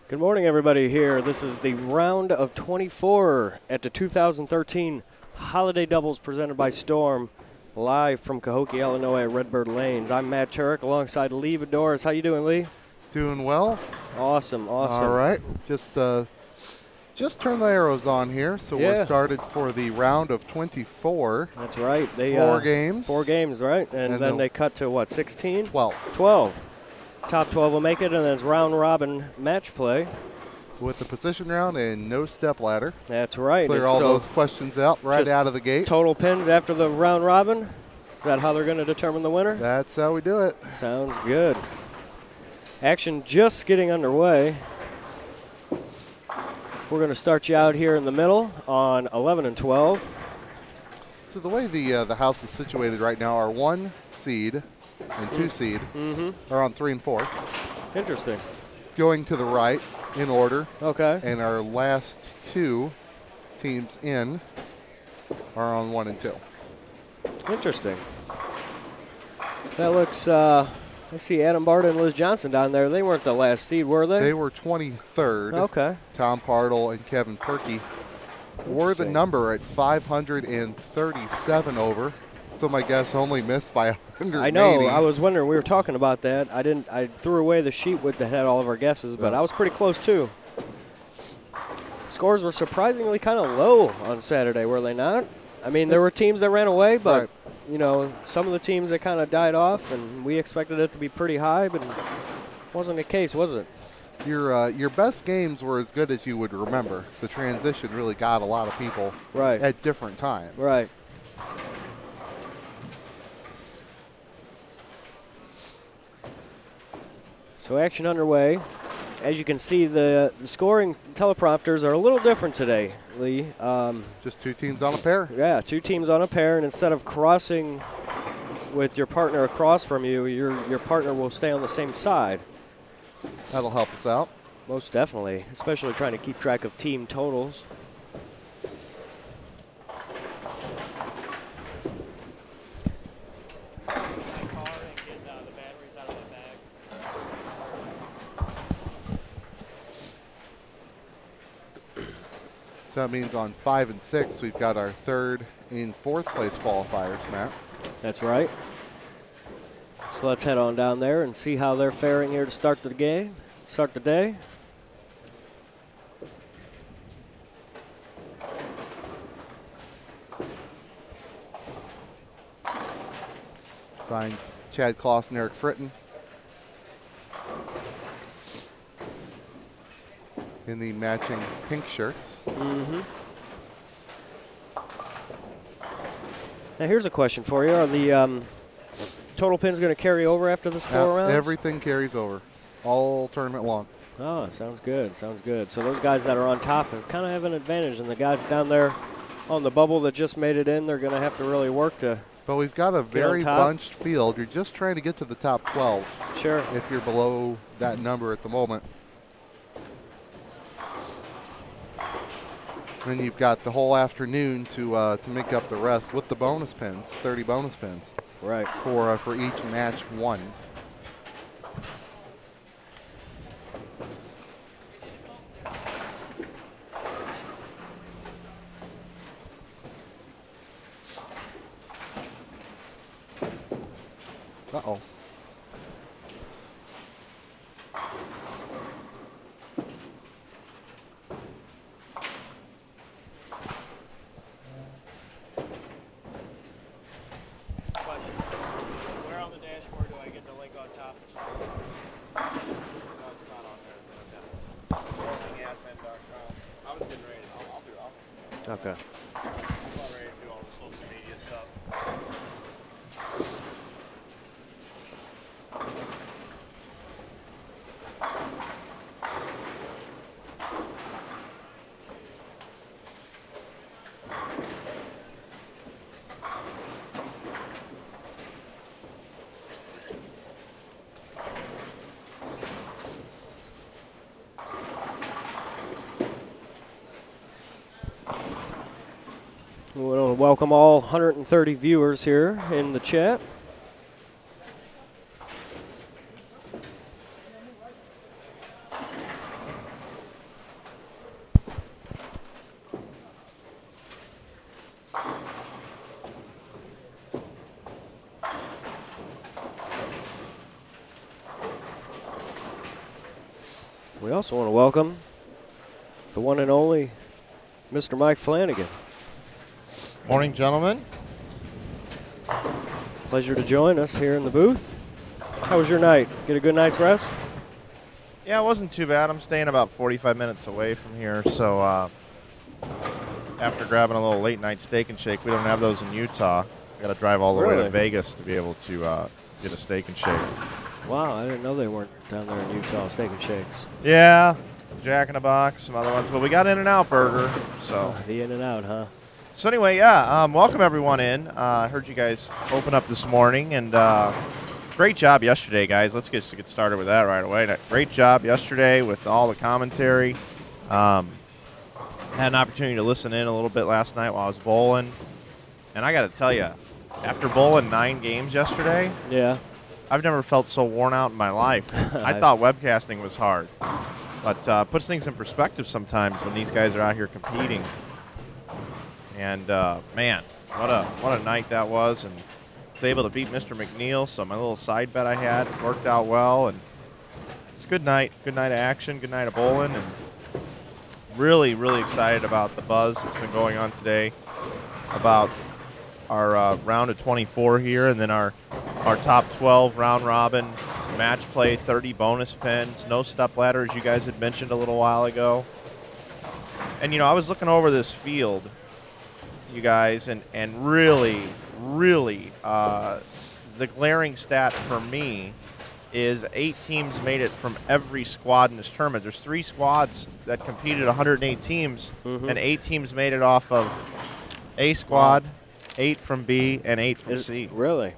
Good morning, everybody here. This is the round of 24 at the 2013 Holiday Doubles presented by Storm, live from Cahokia, Illinois at Redbird Lanes. I'm Matt Turek alongside Lee Boudouris. How you doing, Lee? Doing well. Awesome, awesome. All right. Just turn the arrows on here. So we're started for the round of 24. That's right. They, 4 games. 4 games, right? And then they cut to, what, 16? 12. 12. Top 12 will make it, and then it's round-robin match play. With the position round and no step ladder. That's right. Clear all those questions out right out of the gate. Total pins after the round-robin. Is that how they're going to determine the winner? That's how we do it. Sounds good. Action just getting underway. We're going to start you out here in the middle on 11 and 12. So the way the house is situated right now, our 1 seed and 2 seed are on 3 and 4. Interesting. Going to the right in order. Okay. And our last 2 teams in are on 1 and 2. Interesting. That looks, I see Adam Barta and Liz Johnson down there. They weren't the last seed, were they? They were 23rd. Okay. Tom Partle and Kevin Perkey were the number at 537 over. So my guess only missed by 180. I know. I was wondering. We were talking about that. I threw away the sheet that had all of our guesses, but I was pretty close too. Scores were surprisingly kind of low on Saturday, were they not? I mean, there were teams that ran away, but you know, some of the teams that kind of died off, and we expected it to be pretty high, but it wasn't the case, was it? Your best games were as good as you would remember. The transition really got a lot of people at different times. Right. So action underway. As you can see, the scoring teleprompters are a little different today, Lee. Just 2 teams on a pair? Yeah, 2 teams on a pair, and instead of crossing with your partner across from you, your partner will stay on the same side. That'll help us out. Most definitely, especially trying to keep track of team totals. So that means on 5 and 6, we've got our 3rd and 4th place qualifiers, Matt. That's right. So let's head on down there and see how they're faring here to start the game, start the day. Find Chad Kloss and Eric Fritton in the matching pink shirts. Now here's a question for you. Are the total pins going to carry over after this 4 rounds? Everything carries over, all tournament long. Oh, sounds good, sounds good. So those guys that are on top kind of have an advantage, and the guys down there on the bubble that just made it in, they're going to have to really work to. But we've got a very bunched field. You're just trying to get to the top 12. Sure. If you're below that number at the moment. Then you've got the whole afternoon to make up the rest with the bonus pins, 30 bonus pins. Right. For each match won. Uh-oh. Okay. We want to welcome all 130 viewers here in the chat. We also want to welcome the one and only Mr. Mike Flanagan. Morning, gentlemen. Pleasure to join us here in the booth. How was your night? Get a good night's rest? Yeah, it wasn't too bad. I'm staying about 45 minutes away from here, so after grabbing a little late night steak and shake, we don't have those in Utah. I got to drive all the way to Vegas to be able to get a steak and shake. Wow, I didn't know they weren't down there in Utah, steak and shakes. Yeah, Jack in the Box, some other ones, but we got In-N-Out Burger. So the In-N-Out, huh? So anyway, yeah, welcome everyone in. I heard you guys open up this morning, and great job yesterday, guys. Let's get started with that right away. Great job yesterday with all the commentary. Had an opportunity to listen in a little bit last night while I was bowling, and I got to tell you, after bowling 9 games yesterday, yeah, I've never felt so worn out in my life. I thought webcasting was hard, but puts things in perspective sometimes when these guys are out here competing. And man, what a night that was, and was able to beat Mr. McNeil. So my little side bet I had worked out well, and it's a good night of action, good night of bowling, and really excited about the buzz that's been going on today about our round of 24 here, and then our top 12 round robin match play, 30 bonus pins, no step ladder, as you guys had mentioned a little while ago. And I was looking over this field, you guys, and really the glaring stat for me is 8 teams made it from every squad in this tournament. There's 3 squads that competed, 108 teams, and 8 teams made it off of A squad, 8 from B, and 8 from C. Really?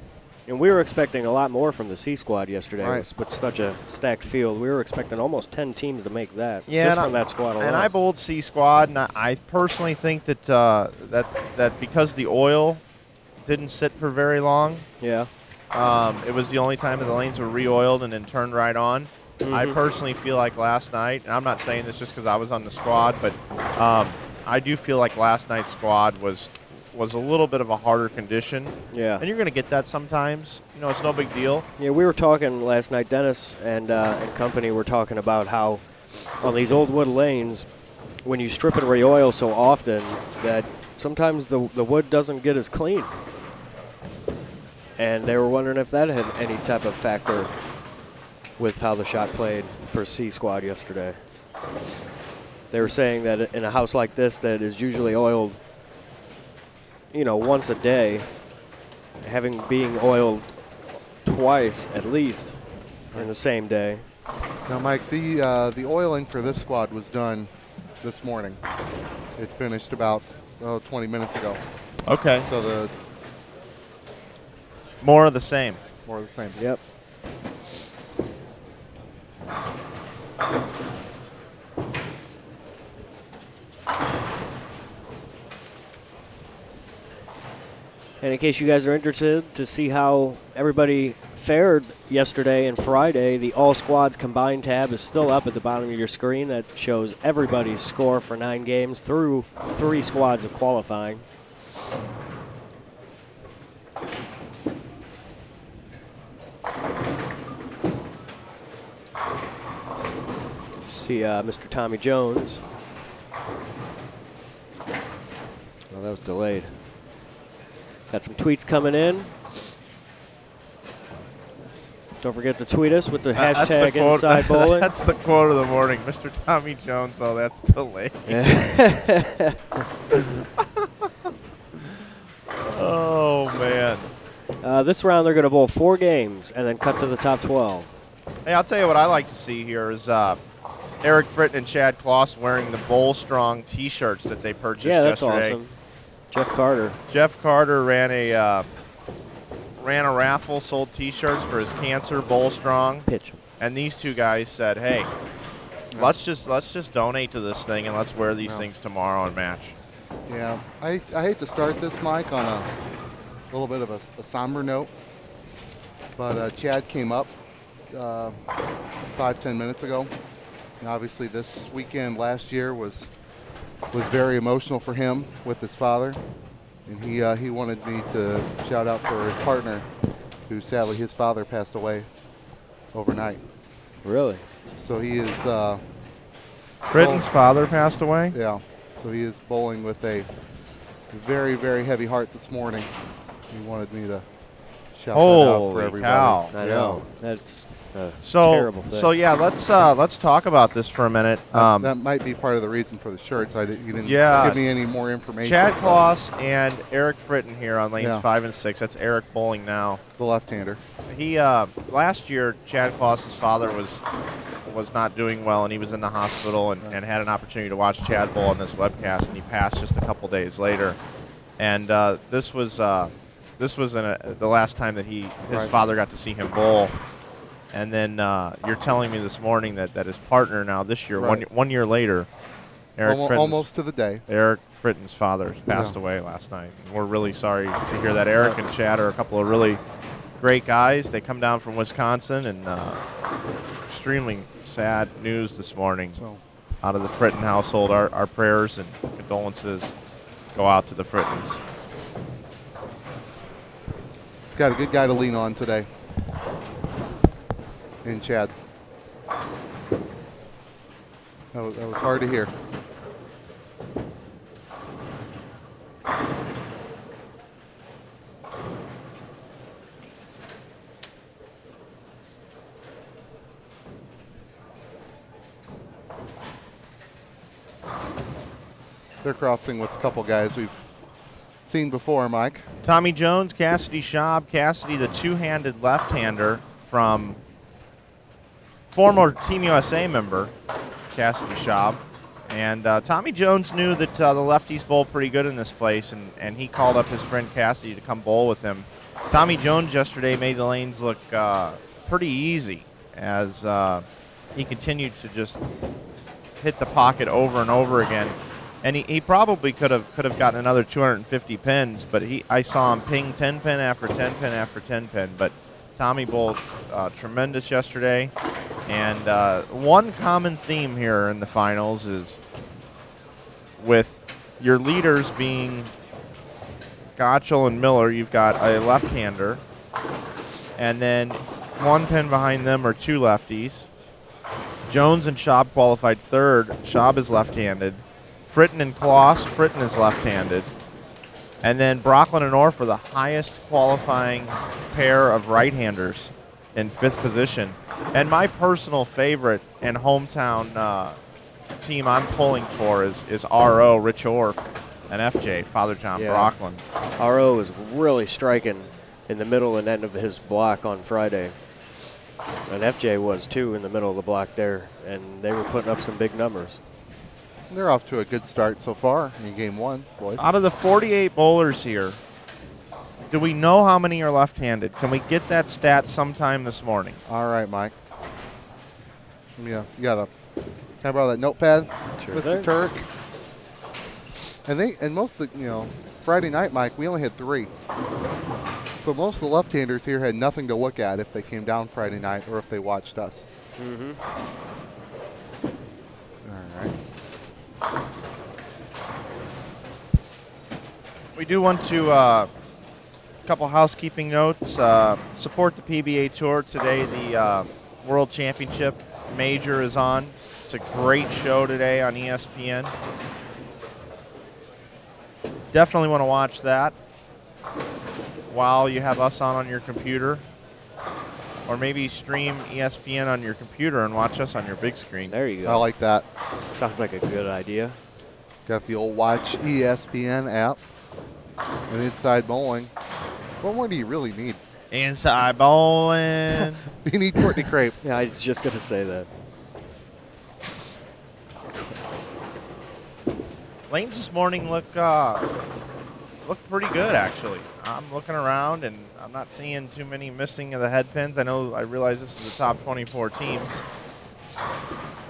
And we were expecting a lot more from the C squad yesterday. Right. With such a stacked field. We were expecting almost 10 teams to make that, yeah, just from that squad alone. And I bowled C squad, and I personally think that that because the oil didn't sit for very long, yeah, it was the only time that the lanes were re-oiled and then turned right on. I personally feel like last night, and I'm not saying this just because I was on the squad, but I do feel like last night's squad was a little bit of a harder condition. Yeah. And you're going to get that sometimes. It's no big deal. Yeah, we were talking last night, Dennis and company were talking about how on these old wood lanes, when you strip and re-oil so often, that sometimes the wood doesn't get as clean. And they were wondering if that had any type of factor with how the shot played for C squad yesterday. They were saying that in a house like this that is usually oiled, once a day, being oiled twice at least in the same day. Now, Mike, the oiling for this squad was done this morning. It finished about 20 minutes ago. Okay. So the more of the same. More of the same. Yep. And in case you guys are interested to see how everybody fared yesterday and Friday, the All Squads Combined tab is still up at the bottom of your screen. That shows everybody's score for 9 games through 3 squads of qualifying. See Mr. Tommy Jones. Well, that was delayed. Got some tweets coming in. Don't forget to tweet us with the hashtag Inside Bowling. That's the quote of the morning. Mr. Tommy Jones, oh, that's delayed. Oh, man. This round they're going to bowl 4 games and then cut to the top 12. Hey, I'll tell you what I like to see here is Eric Fritton and Chad Kloss wearing the Bowl Strong T-shirts that they purchased yesterday. Yeah, that's awesome. Jeff Carter ran a raffle, sold T-shirts for his cancer Bowl Strong. Pitch. And these 2 guys said, "Hey, let's just donate to this thing and let's wear these things tomorrow and match." Yeah, I hate to start this, Mike, on a little bit of a somber note, but Chad came up 5-10 minutes ago, and obviously this weekend last year was very emotional for him with his father, and he wanted me to shout out for his partner, who sadly his father passed away overnight. Really? So he is. Fritton's father passed away? Yeah. So he is bowling with a very, very heavy heart this morning. He wanted me to shout that out for everybody. Cow. I know. That's a So, terrible thing. so yeah, let's talk about this for a minute. That might be part of the reason for the shirts. You didn't give me any more information. Chad Kloss and Eric Fritton here on lanes Yeah. 5 and 6. That's Eric bowling now. The left-hander. He last year, Chad Kloss's father was not doing well, and he was in the hospital and had an opportunity to watch Chad bowl on this webcast, and he passed just a couple days later. And this was the last time that his father got to see him bowl. And then you're telling me this morning that his partner now this year, one year later, Eric Fritton's, almost to the day. Eric Fritton's father passed away last night. And we're really sorry to hear that. Eric and Chad are a couple of really great guys. They come down from Wisconsin, and extremely sad news this morning out of the Fritton household. Our prayers and condolences go out to the Frittons. He's got a good guy to lean on today. In Chad. That was hard to hear. They're crossing with a couple guys we've seen before, Mike. Tommy Jones, Cassidy Schaub. Cassidy, the two-handed left-hander from former Team USA member, Cassidy Schaub. And Tommy Jones knew that the lefties bowl pretty good in this place, and he called up his friend Cassidy to come bowl with him. Tommy Jones yesterday made the lanes look pretty easy as he continued to just hit the pocket over and over again. And he probably could have gotten another 250 pins, but I saw him ping 10 pin after 10 pin after 10 pin. But Tommy bowled tremendous yesterday. And one common theme here in the finals is with your leaders being Gotchell and Miller, you've got a left-hander. And then one pin behind them are two lefties. Jones and Schaub qualified third. Schaub is left-handed. Fritton and Kloss, Fritton is left-handed. And then Brocklin and Orff are the highest qualifying pair of right-handers in fifth position. And my personal favorite and hometown team I'm pulling for is RO, Rich Orff, and FJ, Father John Brocklin. RO was really striking in the middle and end of his block on Friday. And FJ was too in the middle of the block there, and they were putting up some big numbers. They're off to a good start so far in game one, boys. Out of the 48 bowlers here, do we know how many are left-handed? Can we get that stat sometime this morning? All right, Mike. Yeah, you got can I borrow that notepad, Sure Mr. Turek? And most of the, Friday night, Mike, we only had 3. So most of the left-handers here had nothing to look at if they came down Friday night or if they watched us. Mm-hmm. All right. We do want to, a couple housekeeping notes, support the PBA Tour. Today the World Championship Major is on. It's a great show today on ESPN. Definitely want to watch that while you have us on your computer. Or maybe stream ESPN on your computer and watch us on your big screen. There you go. I like that. Sounds like a good idea. Got the old Watch ESPN app and Inside Bowling. What more do you really need? Inside Bowling. You need Courtney Crape. Yeah, I was just going to say that. Lanes this morning look pretty good, actually. I'm looking around, and I'm not seeing too many missing of the head pins. I realize this is the top 24 teams.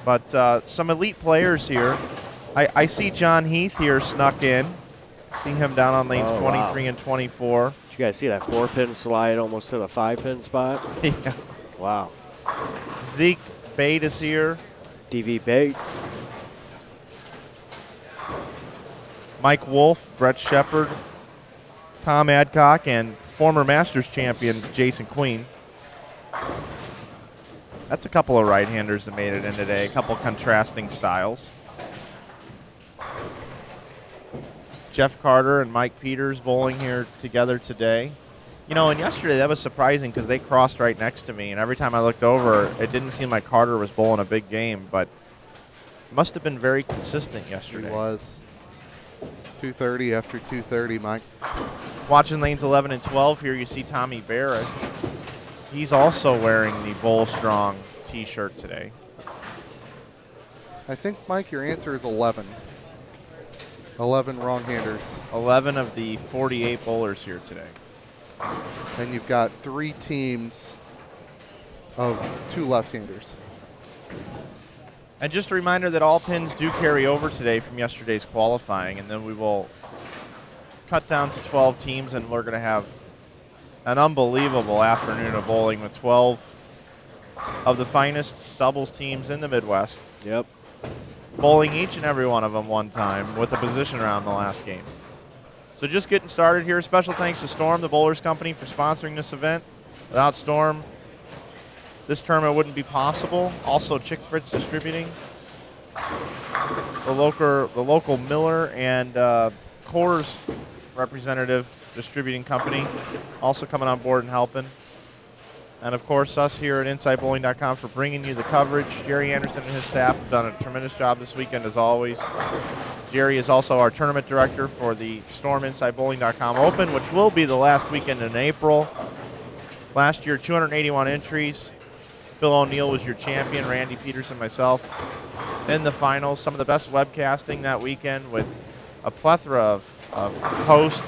But some elite players here. I see John Heath here snuck in. See him down on lanes 23 and 24. Did you guys see that 4-pin slide almost to the 5-pin spot? Yeah. Wow. Zeke Bate is here. DV Bate. Mike Wolf, Brett Shepard, Tom Adcock, and former Masters champion Jason Queen. That's a couple of right-handers that made it in today, a couple contrasting styles. Jeff Carter and Mike Peters bowling here together today. You know, and yesterday that was surprising because they crossed right next to me, and every time I looked over, it didn't seem like Carter was bowling a big game, but must have been very consistent yesterday. He was. 230 after 230, Mike. Watching lanes 11 and 12 here, you see Tommy Barrett. He's also wearing the Bowl Strong T-shirt today. I think, Mike, your answer is 11. 11 wrong-handers. 11 of the 48 bowlers here today. And you've got 3 teams of 2 left-handers. And just a reminder that all pins do carry over today from yesterday's qualifying, and then we will cut down to 12 teams, and we're going to have an unbelievable afternoon of bowling with 12 of the finest doubles teams in the Midwest. Yep. Bowling each and every one of them one time with a position round in the last game. So just getting started here. Special thanks to Storm, the Bowlers Company, for sponsoring this event. Without Storm, this tournament wouldn't be possible. Also, Chick Fritz Distributing, the local Miller and Coors representative distributing company, also coming on board and helping. And, of course, us here at InsideBowling.com for bringing you the coverage. Jerry Anderson and his staff have done a tremendous job this weekend, as always. Jerry is also our tournament director for the Storm InsideBowling.com Open, which will be the last weekend in April. Last year, 281 entries. Phil O'Neill was your champion, Randy Peterson, myself. In the finals, some of the best webcasting that weekend with a plethora of hosts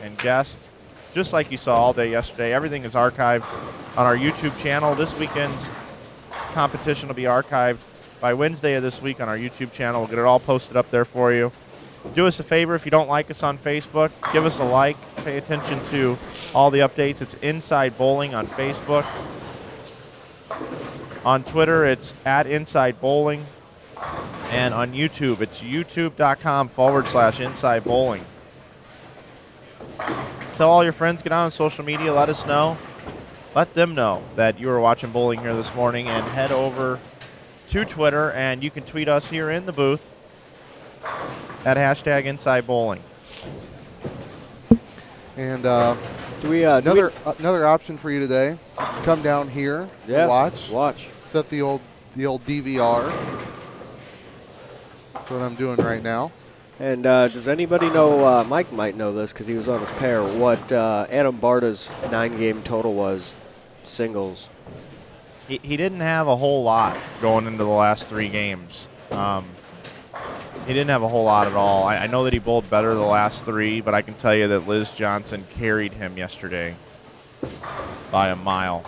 and guests, just like you saw all day yesterday. Everything is archived on our YouTube channel. This weekend's competition will be archived by Wednesday of this week on our YouTube channel. We'll get it all posted up there for you. Do us a favor, if you don't like us on Facebook, give us a like. Pay attention to all the updates. It's Inside Bowling on Facebook. On Twitter, it's at Inside Bowling. And on YouTube, it's youtube.com/Inside Bowling. Tell all your friends, get on social media, let us know. Let them know that you are watching bowling here this morning, and head over to Twitter, and you can tweet us here in the booth at #InsideBowling. And another option for you today, come down here and watch. Set the old DVR. That's what I'm doing right now. And does anybody know, Mike might know this because he was on his pair, what Adam Barta's 9-game total was, singles? He didn't have a whole lot going into the last 3 games. He didn't have a whole lot at all. I know that he bowled better the last 3, but I can tell you that Liz Johnson carried him yesterday by a mile.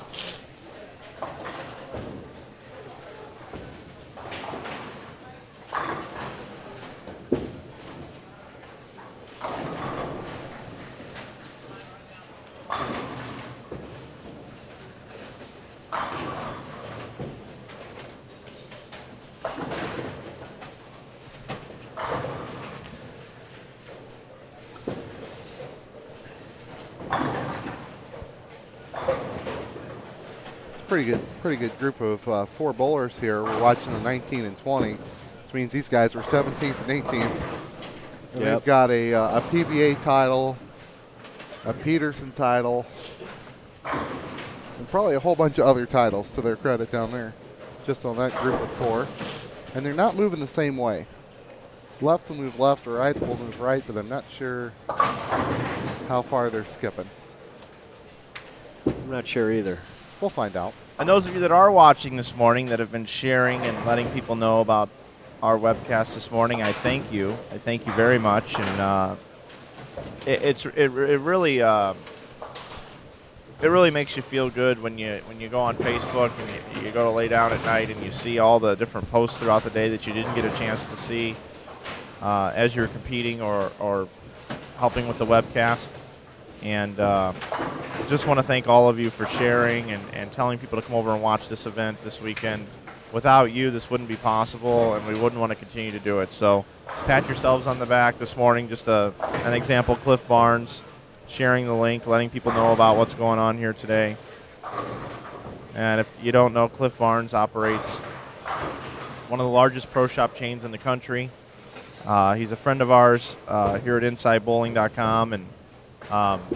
Pretty good group of 4 bowlers here. We're watching the 19 and 20, which means these guys were 17th and 18th. And they've got a PBA title, a Peterson title, and probably a whole bunch of other titles to their credit down there, just on that group of 4. And they're not moving the same way. Left will move left, or right will move right, but I'm not sure how far they're skipping. I'm not sure either. We'll find out. And those of you that are watching this morning that have been sharing and letting people know about our webcast this morning, I thank you. I thank you very much. And it really makes you feel good when you go on Facebook and you go to lay down at night and you see all the different posts throughout the day that you didn't get a chance to see as you're competing or helping with the webcast. And just want to thank all of you for sharing and telling people to come over and watch this event this weekend. Without you, this wouldn't be possible, and we wouldn't want to continue to do it. So pat yourselves on the back this morning. Just an example, Cliff Barnes sharing the link, letting people know about what's going on here today. And if you don't know, Cliff Barnes operates one of the largest pro shop chains in the country. He's a friend of ours here at InsideBowling.com, and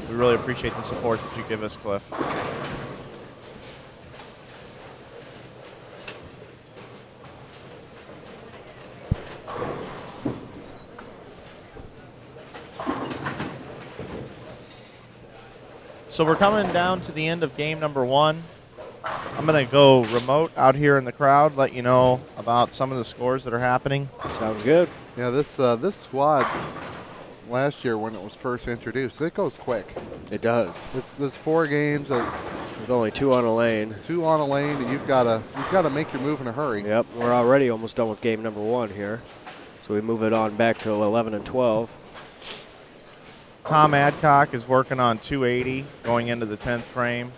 we really appreciate the support that you give us, Cliff. So we're coming down to the end of game number 1. I'm going to go remote out here in the crowd, let you know about some of the scores that are happening. Sounds good. Yeah, this squad last year when it was first introduced, it goes quick. It does. It's 4 games. With only 2 on a lane. 2 on a lane, and you've got to make your move in a hurry. Yep, we're already almost done with game number 1 here. So we move it on back to 11 and 12. Tom Adcock is working on 280 going into the 10th frame.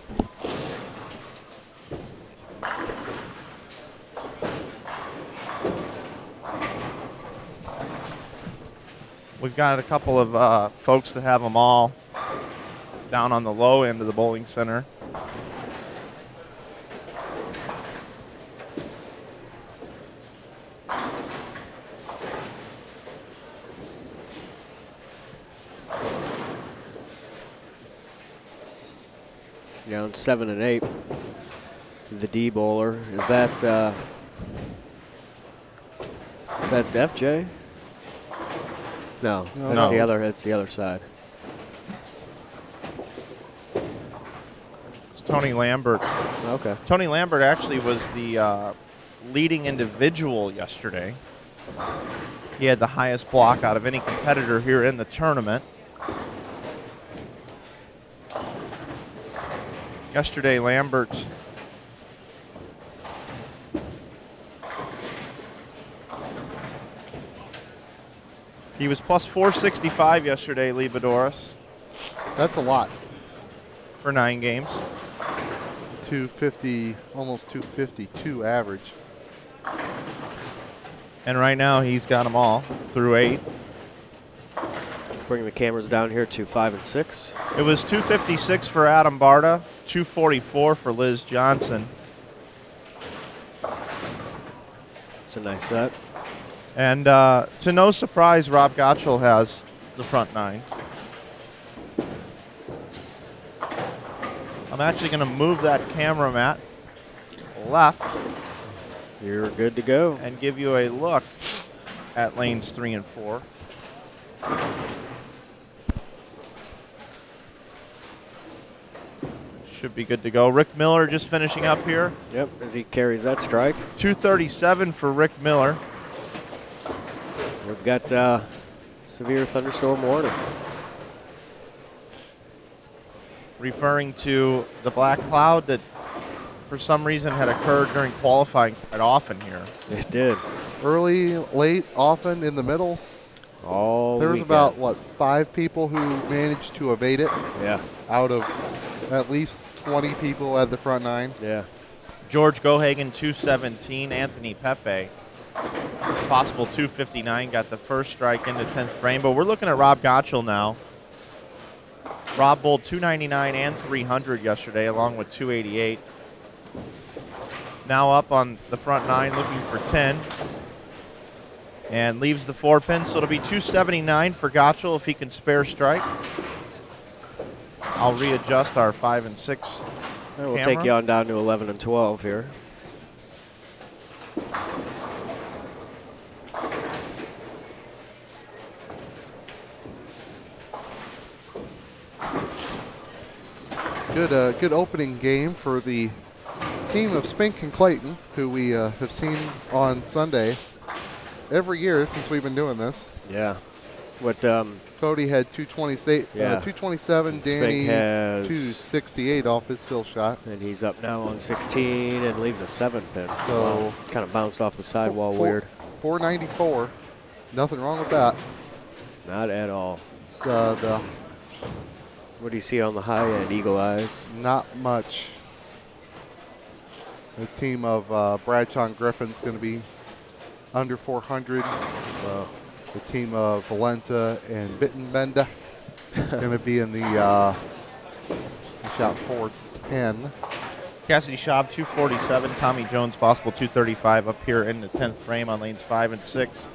We've got a couple of folks that have them all down on the low end of the bowling center. Down 7 and 8. The D bowler. Is that FJ? No, that's the other. It's the other side. It's Tony Lambert. Okay. Tony Lambert actually was the leading individual yesterday. He had the highest block out of any competitor here in the tournament. Yesterday, Lambert he was plus 465 yesterday, Lee Boudouris. That's a lot. For 9 games. 250, almost 252 average. And right now he's got them all through 8. Bring the cameras down here to 5 and 6. It was 256 for Adam Barta, 244 for Liz Johnson. It's a nice set. And to no surprise, Rob Gotchell has the front 9. I'm actually going to move that camera mat left. You're good to go. And give you a look at lanes 3 and 4. Should be good to go. Rick Miller just finishing up here. Yep, as he carries that strike. 237 for Rick Miller. We've got severe thunderstorm warning. Referring to the black cloud that for some reason had occurred during qualifying quite often here. It did. Early, late, often, in the middle. There was about, what, 5 people who managed to evade it? Yeah. Out of at least 20 people at the front 9. Yeah. George Gohagen, 217. Anthony Pepe, possible 259, got the first strike into 10th frame. But we're looking at Rob Gotchell now. Rob bowled 299 and 300 yesterday, along with 288. Now up on the front 9, looking for 10. And leaves the 4-pin, so it'll be 279 for Gotchell if he can spare strike. I'll readjust our 5 and 6 and we'll take you on down to 11 and 12 here. Good opening game for the team of Spink and Clayton, who we have seen on Sunday every year since we've been doing this. Yeah. What Cody had 227, yeah. 227. Danny has 268 off his fill shot. And he's up now on 16 and leaves a 7-pin. So kind of bounced off the sidewall weird. 494. Nothing wrong with that. Not at all. It's, what do you see on the high end, Eagle Eyes? Not much. The team of Bradshaw and Griffin's going to be under 400. Wow. The team of Valenta and Bittenbenda going to be in the shot 410. Cassidy Schaub, 247. Tommy Jones, possible 235 up here in the 10th frame on lanes 5 and 6.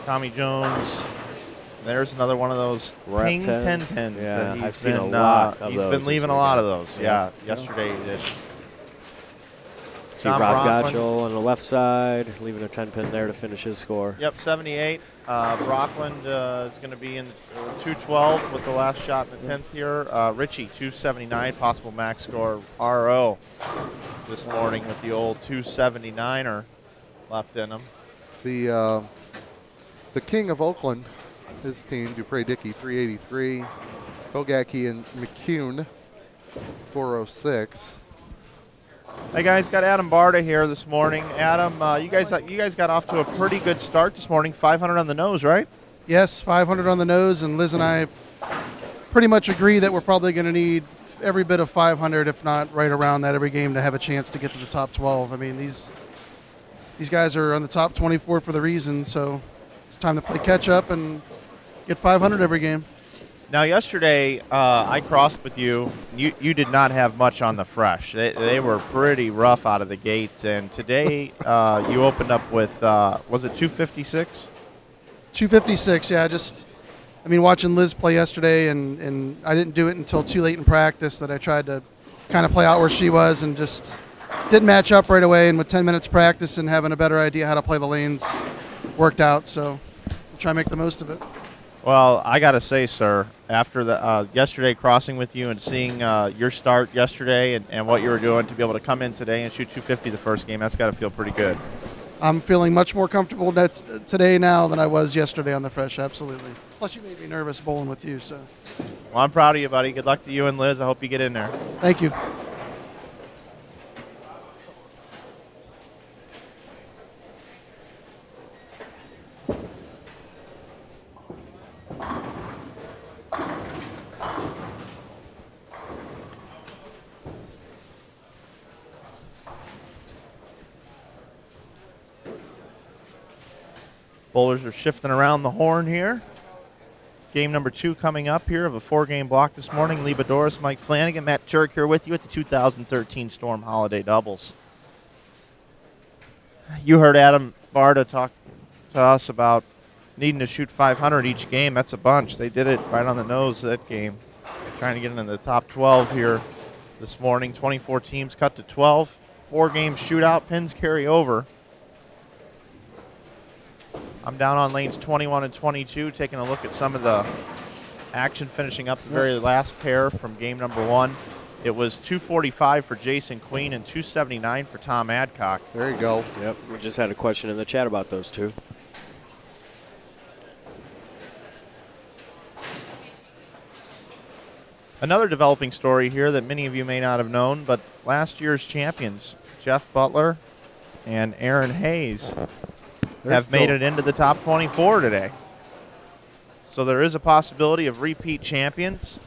Tommy Jones, there's another one of those ping 10 pins that I've seen a lot of those. He's been leaving a lot of those. Yeah, yesterday he did. See Rob Gotchell on the left side, leaving a 10 pin there to finish his score. Yep, 78. Brockland is going to be in 212 with the last shot in the 10th here. Richie, 279, possible max score RO this morning with the old 279er left in him. The king of Oakland, his team, Dupre Dickey, 383. Kogaki and McCune, 406. Hey guys, got Adam Barta here this morning. Adam, you guys got off to a pretty good start this morning. 500 on the nose, right? Yes, 500 on the nose, and Liz and I pretty much agree that we're probably going to need every bit of 500, if not right around that, every game to have a chance to get to the top 12. I mean, these guys are on the top 24 for the reason, so it's time to play catch up and get 500 every game. Now, yesterday I crossed with you. You did not have much on the fresh. They were pretty rough out of the gate. And today you opened up with, was it 256? 256, yeah. Watching Liz play yesterday, and I didn't do it until too late in practice that I tried to kind of play out where she was and just didn't match up right away. And with 10 minutes practice and having a better idea how to play the lanes, worked out. So we'll try and make the most of it. Well, I got to say, sir, after the yesterday crossing with you and seeing your start yesterday and what you were doing, to be able to come in today and shoot 250 the first game, that's got to feel pretty good. I'm feeling much more comfortable today now than I was yesterday on the fresh, absolutely. Plus, you made me nervous bowling with you. So. Well, I'm proud of you, buddy. Good luck to you and Liz. I hope you get in there. Thank you. Bowlers are shifting around the horn here. Game number 2 coming up here of a 4-game block this morning. Lee Boudouris, Mike Flanagan, Matt Turek here with you at the 2013 Storm Holiday Doubles. You heard Adam Barta talk to us about needing to shoot 500 each game. That's a bunch. They did it right on the nose that game. Trying to get into the top 12 here this morning. 24 teams cut to 12. 4-game shootout. Pins carry over. I'm down on lanes 21 and 22, taking a look at some of the action finishing up the very last pair from game number 1. It was 245 for Jason Queen and 279 for Tom Adcock. There you go. Yep, we just had a question in the chat about those two. Another developing story here that many of you may not have known, but last year's champions, Jeff Butler and Aaron Hayes, have made it into the top 24 today. So there is a possibility of repeat champions.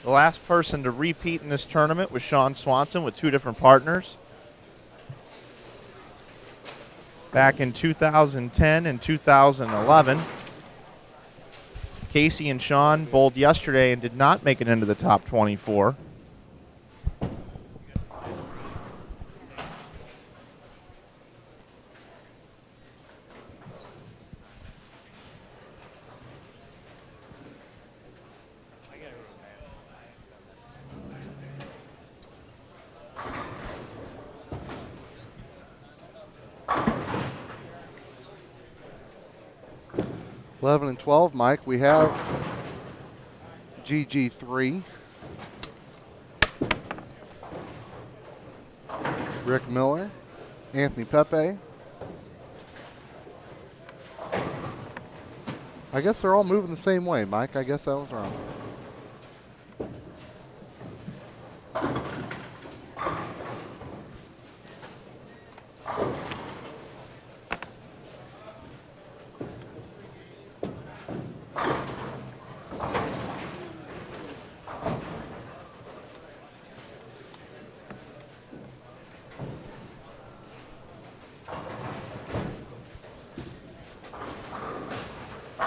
The last person to repeat in this tournament was Sean Swanson with 2 different partners. Back in 2010 and 2011. Casey and Sean bowled yesterday and did not make it into the top 24. $11 and $12, Mike. We have GG3. Rick Miller, Anthony Pepe. I guess they're all moving the same way, Mike. I guess I was wrong.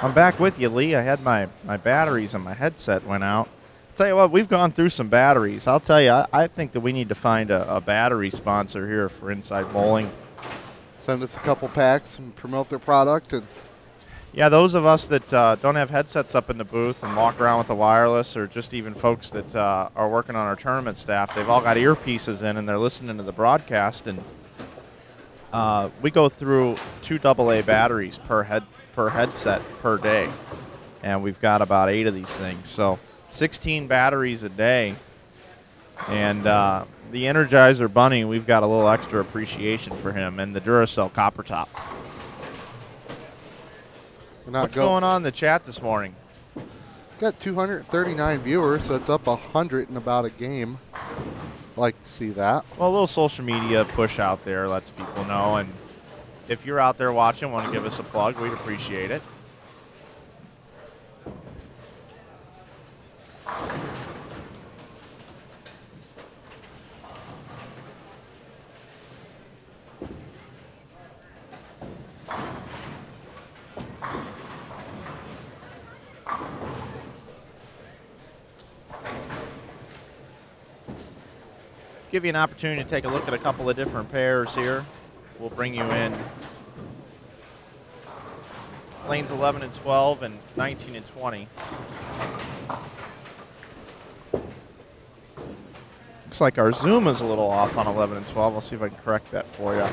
I'm back with you, Lee. I had my batteries on my headset went out. tell you what, we've gone through some batteries. I'll tell you, I think that we need to find a battery sponsor here for Inside Bowling. Send us a couple packs and promote their product. And yeah, those of us that don't have headsets up in the booth and walk around with the wireless, or just even folks that are working on our tournament staff, they've all got earpieces in and they're listening to the broadcast. And we go through 2 AA batteries per headset per day, and we've got about 8 of these things. So 16 batteries a day, and the Energizer Bunny, we've got a little extra appreciation for him, and the Duracell Copper Top. What's going on in the chat this morning? Got 239 viewers, so it's up 100 in about a game. Like to see that. Well, a little social media push out there lets people know, and if you're out there watching, want to give us a plug, we'd appreciate it. Give you an opportunity to take a look at a couple of different pairs here. We'll bring you in lanes 11 and 12 and 19 and 20. Looks like our zoom is a little off on 11 and 12. I'll see if I can correct that for you.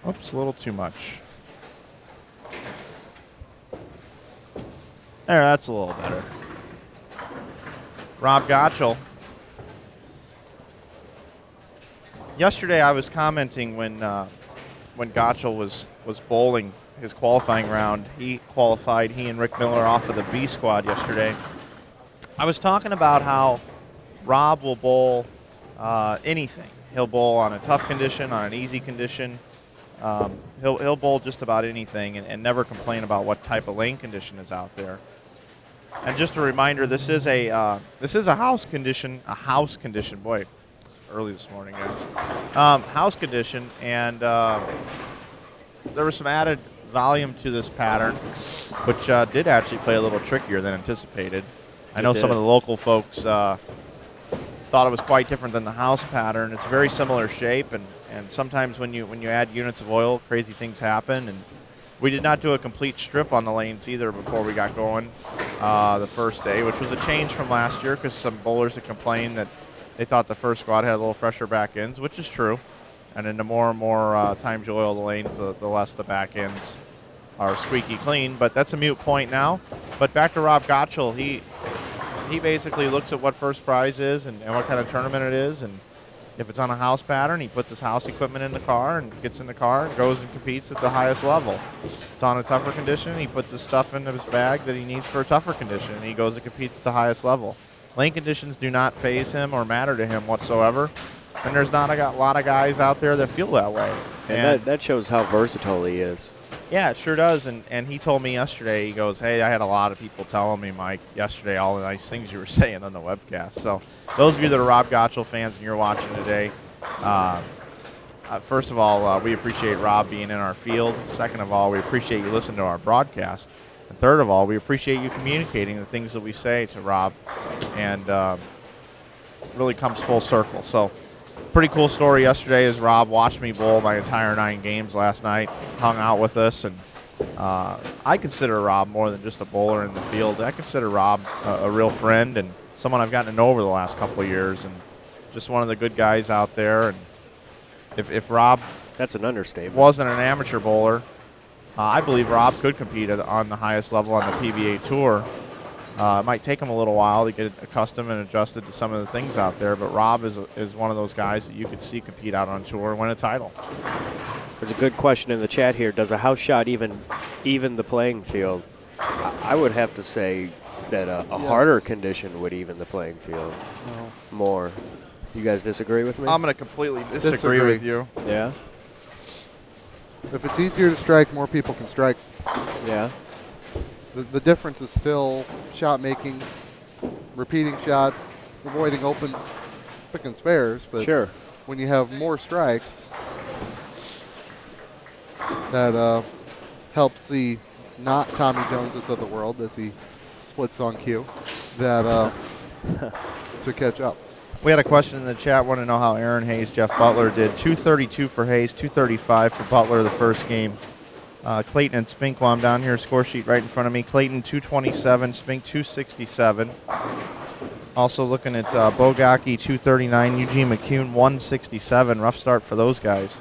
Oops, a little too much. There, that's a little better. Rob Gotchell. Yesterday I was commenting when Gotchell was bowling his qualifying round. He qualified, he and Rick Miller, off of the B squad yesterday. I was talking about how Rob will bowl anything. He'll bowl on a tough condition, on an easy condition. He'll bowl just about anything and never complain about what type of lane condition is out there. And just a reminder, this is a house condition. A house condition, boy, early this morning, guys. House condition, and there was some added volume to this pattern, which did actually play a little trickier than anticipated. I know some of the local folks thought it was quite different than the house pattern. It's a very similar shape, and sometimes when you add units of oil, crazy things happen. And we did not do a complete strip on the lanes either before we got going the first day, which was a change from last year because some bowlers had complained that they thought the first squad had a little fresher back ends, which is true. And then the more and more times you oil the lanes, the less the back ends are squeaky clean. But that's a moot point now. But back to Rob Gotchell, he basically looks at what first prize is and what kind of tournament it is. And if it's on a house pattern, he puts his house equipment in the car and gets in the car and goes and competes at the highest level. If it's on a tougher condition, he puts his stuff into his bag that he needs for a tougher condition, and he goes and competes at the highest level. Lane conditions do not faze him or matter to him whatsoever, and there's not a lot of guys out there that feel that way. And that shows how versatile he is. Yeah, it sure does. And he told me yesterday, he goes, hey, I had a lot of people telling me, Mike, yesterday, all the nice things you were saying on the webcast. So those of you that are Rob Gotchell fans and you're watching today, first of all, we appreciate Rob being in our field. Second of all, we appreciate you listening to our broadcast. And third of all, we appreciate you communicating the things that we say to Rob. And really comes full circle. So pretty cool story yesterday is Rob watched me bowl my entire 9 games last night, hung out with us, and I consider Rob more than just a bowler in the field. I consider Rob a real friend and someone I've gotten to know over the last couple of years, and just one of the good guys out there. And if Rob, that's an understatement, wasn't an amateur bowler, I believe Rob could compete on the highest level on the PBA Tour. It might take him a little while to get accustomed and adjusted to some of the things out there, but Rob is one of those guys that you could see compete out on tour and win a title. There's a good question in the chat here. Does a house shot even the playing field? I would have to say that a harder condition would even the playing field more. You guys disagree with me? I'm going to completely disagree with you. Yeah? If it's easier to strike, more people can strike. Yeah. The difference is still shot making, repeating shots, avoiding opens, picking spares. But sure, when you have more strikes, that helps the not Tommy Joneses of the world as he splits on cue that to catch up. We had a question in the chat. Want to know how Aaron Hayes, Jeff Butler did. 232 for Hayes, 235 for Butler the first game. Clayton and Spink, while I'm down here, score sheet right in front of me. Clayton 227, Spink 267. Also looking at Bogacki 239, Eugene McCune 167. Rough start for those guys.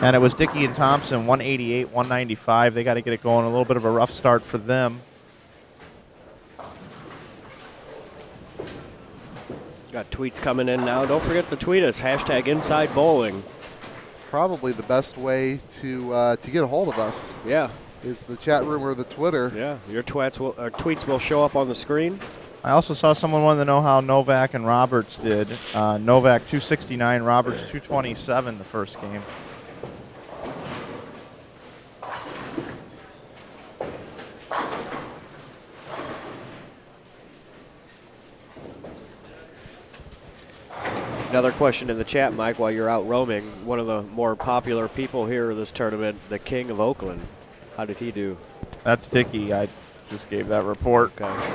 And it was Dickey and Thompson 188, 195. They got to get it going. A little bit of a rough start for them. Got tweets coming in now. Don't forget to tweet us, hashtag Inside Bowling. Probably the best way to get a hold of us. Yeah. Is the chat room or the Twitter. Yeah, your tweets will show up on the screen. I also saw someone wanted to know how Novak and Roberts did. Novak 269, Roberts 227 the first game. Another question in the chat, Mike, while you're out roaming. One of the more popular people here this tournament, the King of Oakland. How did he do? That's Dickey. I just gave that report. Okay.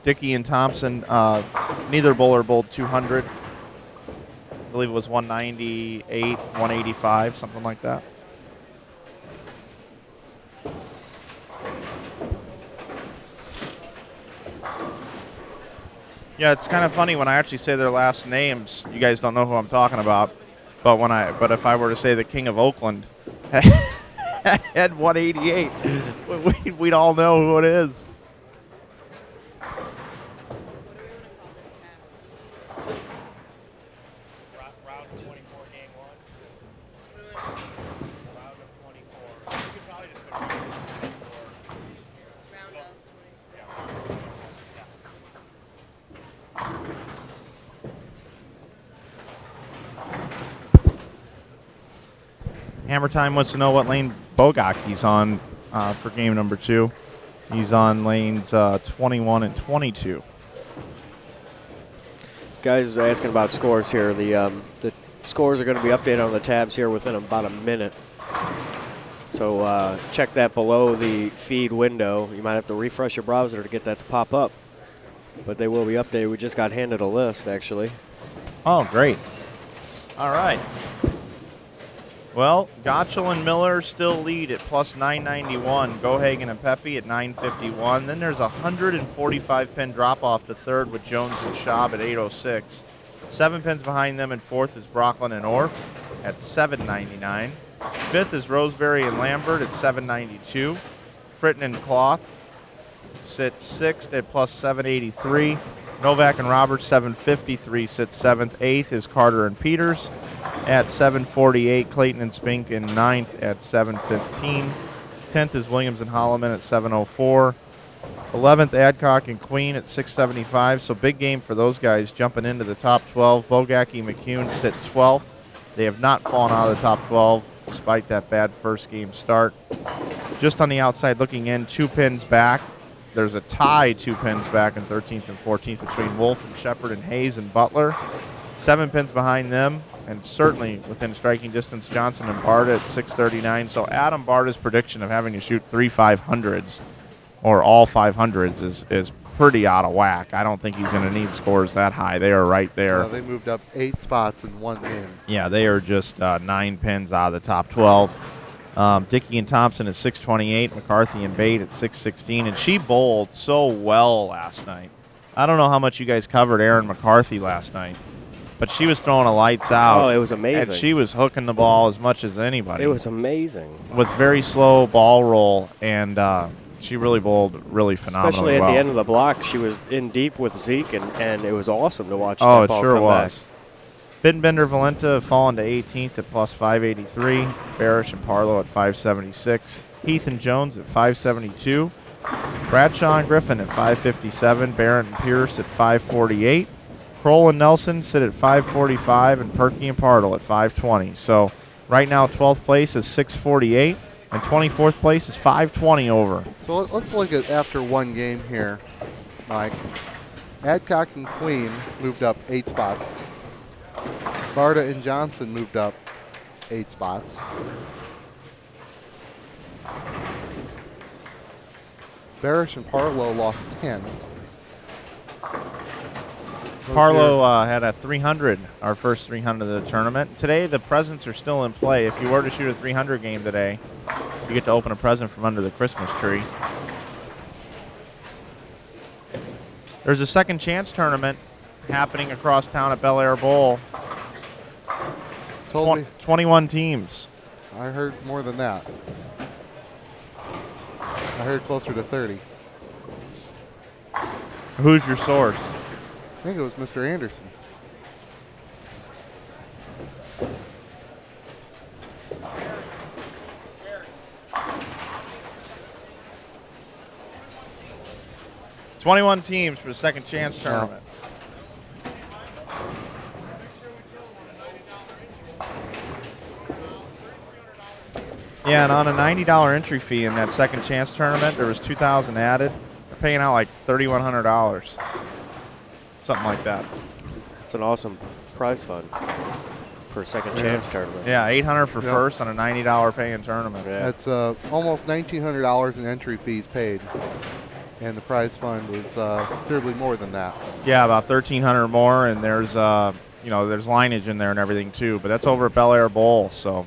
Dickey and Thompson, neither bowler bowled 200. I believe it was 198, 185, something like that. Yeah, it's kind of funny when I actually say their last names. You guys don't know who I'm talking about, but if I were to say the King of Oakland had 188, we'd all know who it is. Round of 24, game 1. Round of 24. You could probably just put round of 24. Round of 24. Hammer Time wants to know what lane Bogacki's on for game number 2. He's on lanes 21 and 22. Guys asking about scores here. The scores are going to be updated on the tabs here within about a minute. So check that below the feed window. You might have to refresh your browser to get that to pop up. But they will be updated. We just got handed a list, actually. Oh, great. All right. Well, Gotchell and Miller still lead at plus 991. Gohagen and Pepe at 951. Then there's a 145-pin drop-off to third with Jones and Schaub at 806. 7 pins behind them, and fourth is Brocklin and Orff at 799. Fifth is Roseberry and Lambert at 792. Fritton and Cloth sit sixth at plus 783. Novak and Roberts 753 sit seventh. Eighth is Carter and Peters at 748. Clayton and Spink in ninth at 715. 10th is Williams and Holloman at 704. 11th, Adcock and Queen at 675. So big game for those guys jumping into the top 12. Bogacki McCune sit 12th. They have not fallen out of the top 12 despite that bad first game start. Just on the outside looking in, 2 pins back. There's a tie 2 pins back in 13th and 14th between Wolf and Shepard and Hayes and Butler. 7 pins behind them, and certainly within striking distance, Johnson and Barta at 639. So Adam Barta's prediction of having to shoot 3 500s or all 500s is pretty out of whack. I don't think he's going to need scores that high. They are right there. They moved up 8 spots in one game. Yeah, they are just 9 pins out of the top 12. Dickey and Thompson at 628, McCarthy and Bate at 616, and she bowled so well last night. I don't know how much you guys covered Aaron McCarthy last night, but she was throwing a lights out. Oh, it was amazing. And she was hooking the ball as much as anybody. It was amazing. With very slow ball roll, and she really bowled really phenomenally Especially at well. the end of the block, she was in deep with Zeke, and it was awesome to watch Oh, that it ball sure come was. back. Bittenbender Valenta have fallen to 18th at plus 583. Barish and Parlow at 576. Heath and Jones at 572. Bradshaw and Griffin at 557. Barrett and Pierce at 548. Kroll and Nelson sit at 545, and Perky and Partle at 520. So right now 12th place is 648, and 24th place is 520 over. So let's look at after one game here, Mike. Adcock and Queen moved up 8 spots. Barta and Johnson moved up 8 spots. Barish and Parlow lost 10. Parlow had a 300, our first 300 of the tournament. Today, the presents are still in play. If you were to shoot a 300 game today, you get to open a present from under the Christmas tree. There's a second chance tournament happening across town at Bel Air Bowl. 21 teams. I heard more than that. I heard closer to 30. Who's your source? I think it was Mr. Anderson. $21 teams for the second chance tournament. Yeah, and on a $90 entry fee in that second chance tournament, there was $2,000 added. They're paying out like $3,100, something like that. It's an awesome prize fund for a second chance tournament. Yeah, $800 for first on a $90 paying tournament. Yeah. That's almost $1,900 in entry fees paid, and the prize fund is considerably more than that. Yeah, about $1,300 more, and there's there's lineage in there and everything too. But that's over at Bel Air Bowl, so.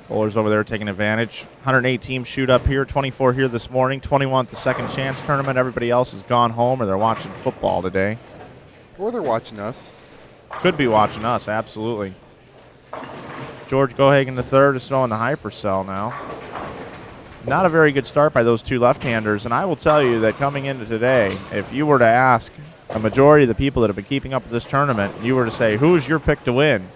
Bowlers over there taking advantage. 108 teams shoot up here, 24 here this morning, 21 at the second chance tournament. Everybody else has gone home or they're watching football today. Or they're watching us. Could be watching us, absolutely. George Gohagen III is throwing the hypercell now. Not a very good start by those two left-handers, and I will tell you that coming into today, if you were to ask a majority of the people that have been keeping up with this tournament, you were to say, who's your pick to win?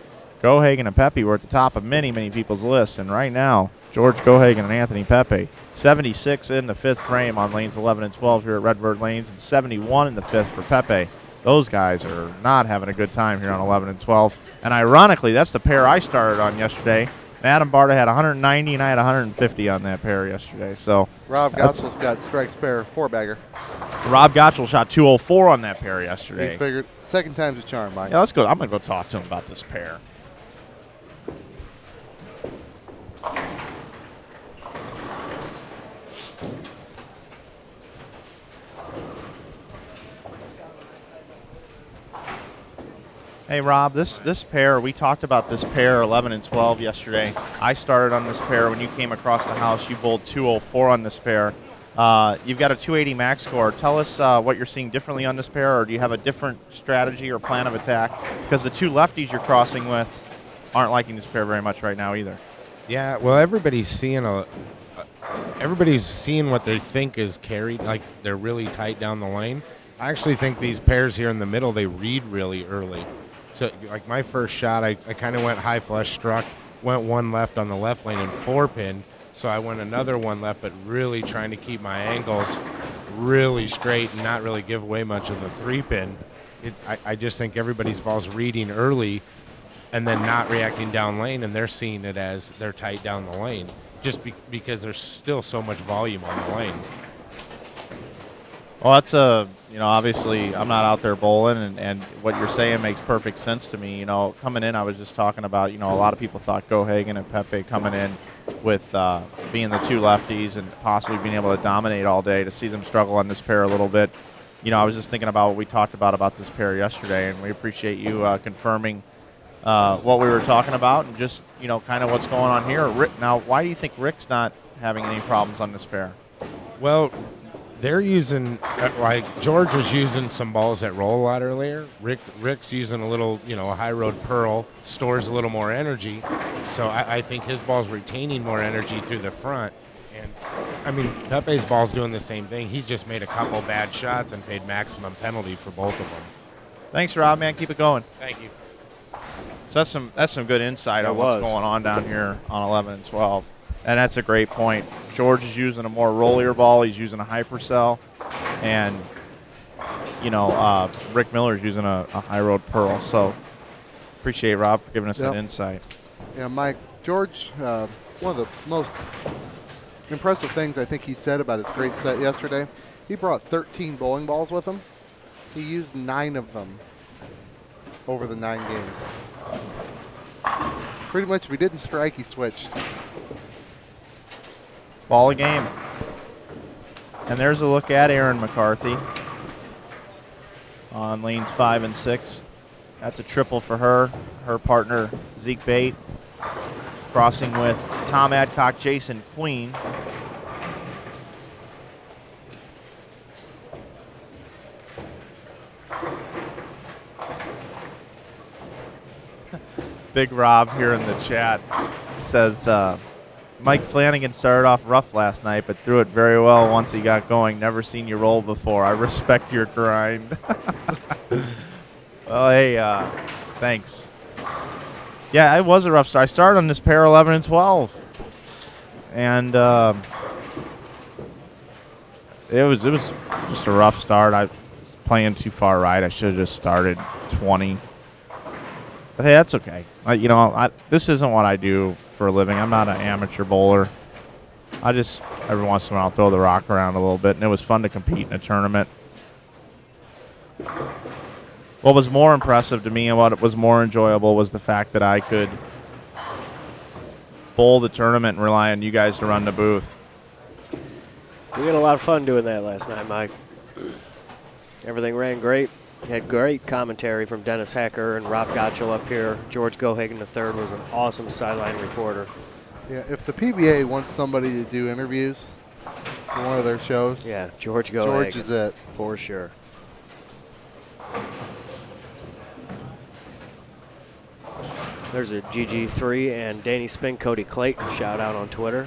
Gohagen and Pepe were at the top of many, many people's lists, and right now, George Gohagen and Anthony Pepe, 76 in the fifth frame on lanes 11 and 12 here at Redbird Lanes, and 71 in the fifth for Pepe. Those guys are not having a good time here on 11 and 12. And ironically, that's the pair I started on yesterday. Adam Barta had 190, and I had 150 on that pair yesterday. So Rob Gottschall's got strikes pair 4-bagger. Rob Gottschall shot 204 on that pair yesterday. He's figured second time's a charm, Mike. Yeah, let's go. I'm going to go talk to him about this pair. Hey, Rob, this pair, we talked about this pair 11 and 12 yesterday. I started on this pair. When you came across the house, you bowled 204 on this pair. You've got a 280 max score. Tell us what you're seeing differently on this pair, or do you have a different strategy or plan of attack? Because the two lefties you're crossing with aren't liking this pair very much right now either. Yeah, well, everybody's seeing what they think is carried, like they're really tight down the lane. I actually think these pairs here in the middle, they read really early. So, like my first shot, I kind of went high flush, struck, went one left on the left lane and 4-pin. So I went another one left, but really trying to keep my angles really straight and not really give away much of the 3-pin. I just think everybody's ball's reading early and then not reacting down lane, and they're seeing it as they're tight down the lane, just because there's still so much volume on the lane. Well, that's obviously I'm not out there bowling, and what you're saying makes perfect sense to me. Coming in, I was just talking about, a lot of people thought Gohagen and Pepe coming in with being the two lefties and possibly being able to dominate all day, to see them struggle on this pair a little bit. I was just thinking about what we talked about this pair yesterday, and we appreciate you confirming what we were talking about and just, kind of what's going on here. Rick, now, why do you think Rick's not having any problems on this pair? Well, they're using, like George was using some balls that roll a lot earlier. Rick's using a little, a high road pearl, stores a little more energy. So I think his ball's retaining more energy through the front. And, I mean, Pepe's ball's doing the same thing. He's just made a couple bad shots and paid maximum penalty for both of them. Thanks, Rob, man. Keep it going. Thank you. So that's some good insight on what's going on down here on 11 and 12. And that's a great point. George is using a more rollier ball. He's using a hypercell. And, Rick Miller's using a high road pearl. So appreciate Rob for giving us that insight. Yeah, Mike, George, one of the most impressive things I think he said about his great set yesterday, he brought 13 bowling balls with him. He used 9 of them. over the 9 games. Pretty much if he didn't strike, he switched. Ball a game. And there's a look at Aaron McCarthy on lanes 5 and 6. That's a triple for her. Her partner, Zeke Bate, crossing with Tom Adcock, Jason Queen. Big Rob here in the chat says, Mike Flanagan started off rough last night, but threw it very well once he got going. Never seen you roll before. I respect your grind. Well, hey, thanks. Yeah, it was a rough start. I started on this pair 11 and 12. And it was just a rough start. I was playing too far right. I should have just started 20. But hey, that's okay. This isn't what I do for a living. I'm not an amateur bowler. I just, every once in a while, throw the rock around a little bit, and it was fun to compete in a tournament. What was more impressive to me and what was more enjoyable was the fact that I could bowl the tournament and rely on you guys to run the booth. We had a lot of fun doing that last night, Mike. Everything ran great. Had great commentary from Dennis Hecker and Rob Gotchell up here. George Gohagen III was an awesome sideline reporter. Yeah, if the PBA wants somebody to do interviews for one of their shows, yeah, George Gohagen. George is it. For sure. There's a GG3 and Danny Spink, Cody Clayton shout out on Twitter.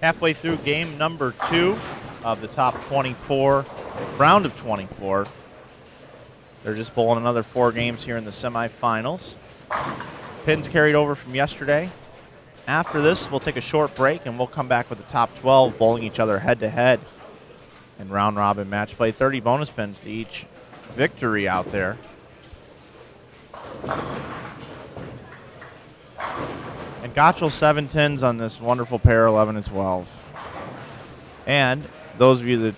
Halfway through game number 2 of the top 24, round of 24. They're just bowling another 4 games here in the semifinals. Pins carried over from yesterday. After this, we'll take a short break, and we'll come back with the top 12 bowling each other head-to-head in round-robin match play. 30 bonus pins to each victory out there. And Gotchell 7 tins on this wonderful pair, 11 and 12. And those of you that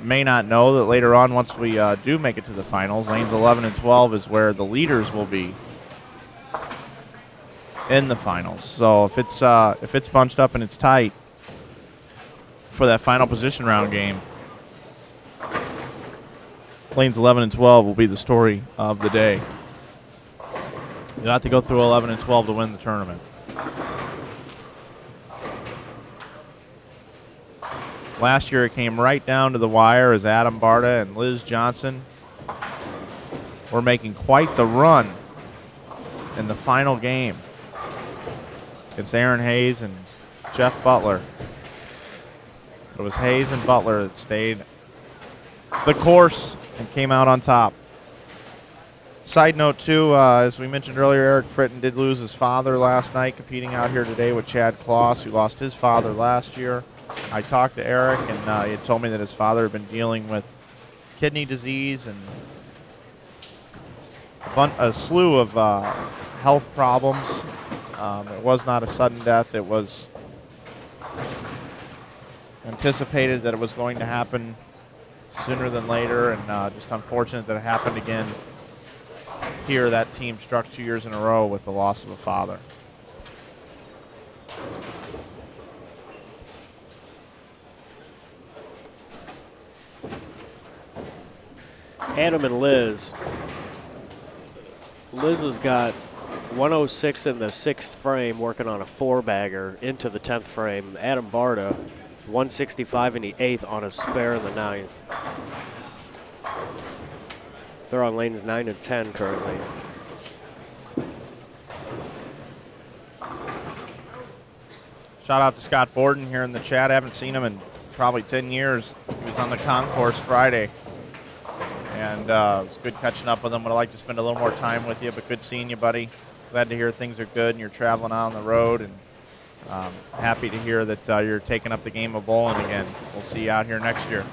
may not know that later on, once we do make it to the finals, lanes 11 and 12 is where the leaders will be in the finals. So if it's bunched up and it's tight for that final position round game, lanes 11 and 12 will be the story of the day. You'll have to go through 11 and 12 to win the tournament. Last year it came right down to the wire as Adam Barta and Liz Johnson were making quite the run in the final game against Aaron Hayes and Jeff Butler. It was Hayes and Butler that stayed the course and came out on top. Side note, too, as we mentioned earlier, Eric Fritton did lose his father last night, competing out here today with Chad Kloss, who lost his father last year. I talked to Eric, and he had told me that his father had been dealing with kidney disease and a slew of health problems. It was not a sudden death. It was anticipated that it was going to happen sooner than later, and just unfortunate that it happened again. Here, that team struck 2 years in a row with the loss of a father. Adam and Liz. Liz has got 106 in the 6th frame, working on a 4-bagger into the 10th frame. Adam Barta, 165 in the 8th on a spare in the 9th. They're on lanes 9 and 10 currently. Shout out to Scott Borden here in the chat. I haven't seen him in probably 10 years. He was on the concourse Friday. And it was good catching up with him. Would have liked to spend a little more time with you, but good seeing you, buddy. glad to hear things are good and you're traveling out on the road, and happy to hear that you're taking up the game of bowling again. We'll see you out here next year.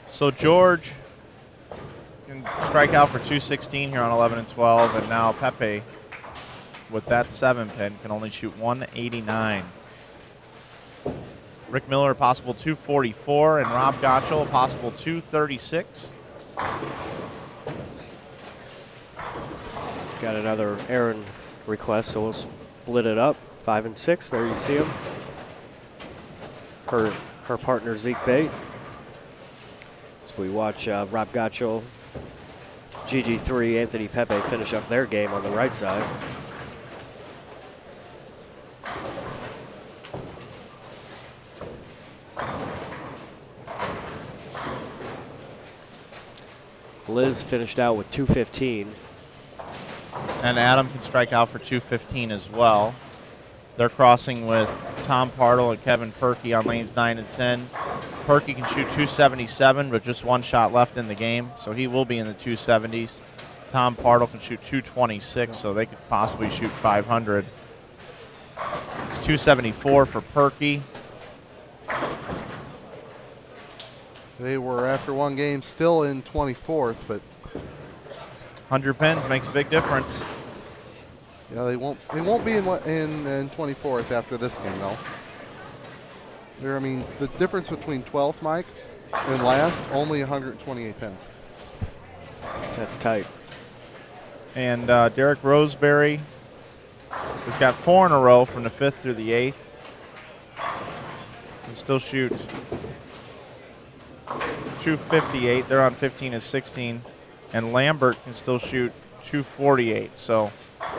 So George can strike out for 216 here on 11 and 12, and now Pepe, with that 7-pin, can only shoot 189. Rick Miller, a possible 244, and Rob Gotchell, a possible 236. Got another Aaron request, so we'll split it up. 5 and 6, there you see him. Her partner Zeke Bate. So we watch Rob Gotchell, GG3, Anthony Pepe finish up their game on the right side. Liz finished out with 215. And Adam can strike out for 215 as well. They're crossing with Tom Partle and Kevin Perkey on lanes 9 and 10. Perkey can shoot 277 with just one shot left in the game, so he will be in the 270s. Tom Partle can shoot 226, so they could possibly shoot 500. It's 274 for Perkey. They were, after one game, still in 24th, but 100 pins makes a big difference. yeah, they won't be in 24th after this game though. I mean, the difference between 12th, Mike, and last, only 128 pins. That's tight. And Derek Roseberry has got 4 in a row from the 5th through the 8th. Can still shoot 258. They're on 15 and 16. And Lambert can still shoot 248. So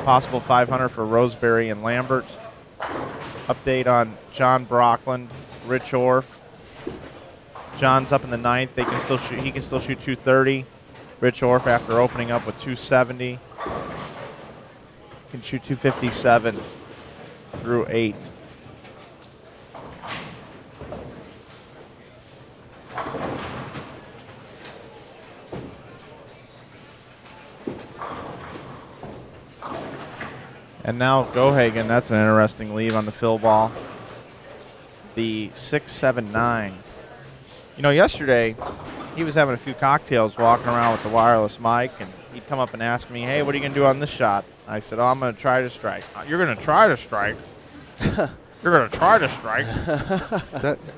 possible 500 for Roseberry and Lambert. Update on John Brockland, Rich Orff. John's up in the 9th. They can still shoot. He can still shoot 230. Rich Orff, after opening up with 270, can shoot 257 through 8. And now Gohagen, that's an interesting leave on the fill ball. The 6-7-9. You know, yesterday he was having a few cocktails walking around with the wireless mic, and he'd come up and ask me, hey, what are you going to do on this shot? I said, oh, I'm going to try to strike. You're going to try to strike? You're going to try to strike?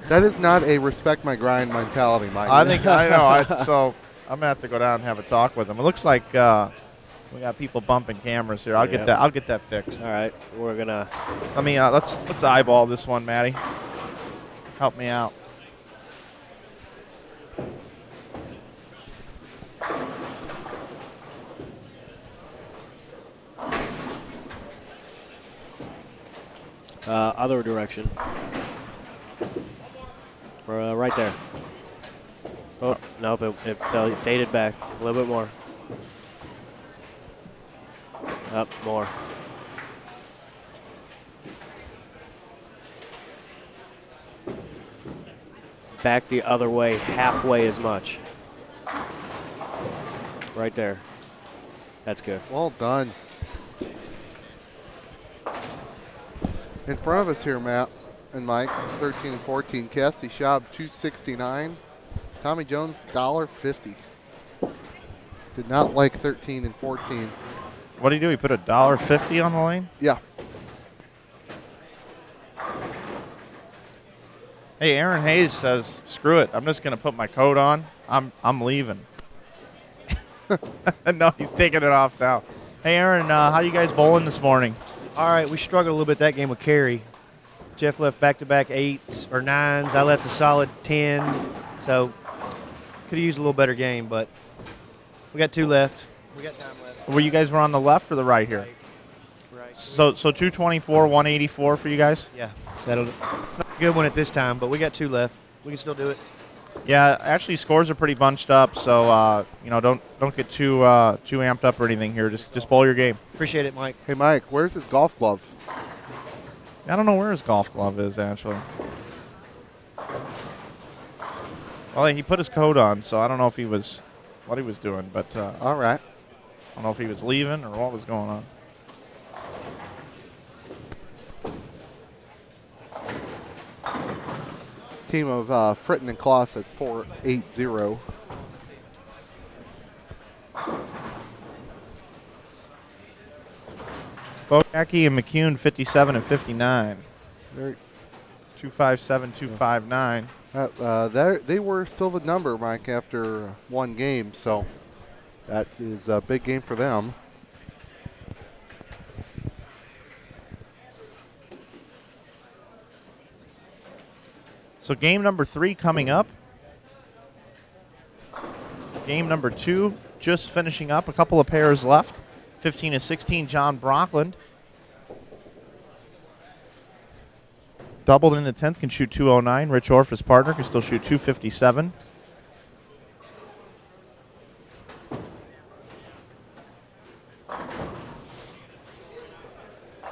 That is not a respect my grind mentality, Mike. I know. So I'm going to have to go down and have a talk with him. It looks like we got people bumping cameras here. I'll get that fixed. All right, we're gonna. Let me let's eyeball this one, Maddie. Help me out. Other direction. Right there. Oh, nope, it faded back a little bit more. Up more. Back the other way, halfway as much. Right there. That's good. Well done. In front of us here, Matt and Mike, 13 and 14. Cassie Schaub, 269. Tommy Jones, $1.50. Did not like 13 and 14. What did he do? He put $1.50 on the lane? Yeah. Hey, Aaron Hayes says, screw it. I'm just going to put my coat on. I'm leaving. No, he's taking it off now. Hey, Aaron, how you guys bowling this morning? All right, we struggled a little bit that game with Carey. Jeff left back-to-back 8s or 9s. I left a solid 10. So could have used a little better game, but we got 2 left. We got time left. Were you guys on the left or the right here? Right. So 224, 184 for you guys? Yeah, settled it. Not a good one at this time, but we got 2 left. We can still do it. Yeah, actually, scores are pretty bunched up, so you know, don't get too amped up or anything here. Just bowl your game. Appreciate it, Mike. Hey, Mike, where's his golf glove? I don't know where his golf glove is actually. Well, he put his coat on, so I don't know if what he was doing, but All right. I don't know if he was leaving or what was going on. Team of Fritton and Kloss at 4-8-0. Bokacki and McCune 57 and 59. Very, 257, 259. they were still the number, Mike, after one game, so that is a big game for them. So game number 3 coming up. Game number 2 just finishing up. A couple of pairs left. 15 and 16, John Brockland. Doubled in the 10th, can shoot 209. Rich Orff, his partner, can still shoot 257.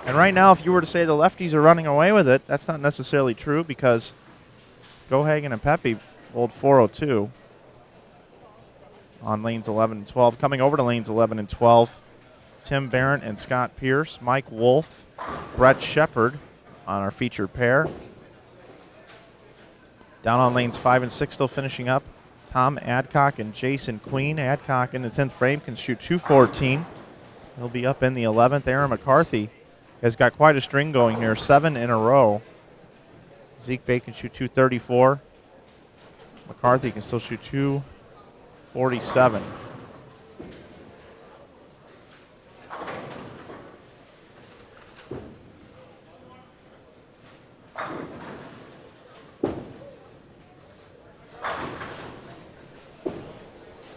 And right now, if you were to say the lefties are running away with it, that's not necessarily true because Gohagen and Pepe bowled 402 on lanes 11 and 12. Coming over to lanes 11 and 12, Tim Barrett and Scott Pierce, Mike Wolf, Brett Shepard on our featured pair. Down on lanes 5 and 6, still finishing up, Tom Adcock and Jason Queen. Adcock in the 10th frame can shoot 214. He'll be up in the 11th. Aaron McCarthy has got quite a string going here, 7 in a row. Zeke Bay can shoot 234. McCarthy can still shoot 247.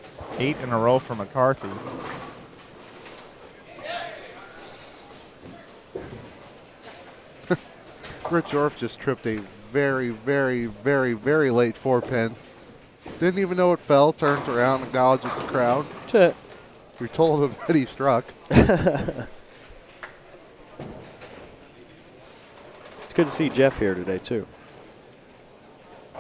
It's 8 in a row for McCarthy. Rich Orff just tripped a very, very, very, very late 4-pin. Didn't even know it fell, turned around, acknowledges the crowd. We told him that he struck. It's good to see Jeff here today, too. I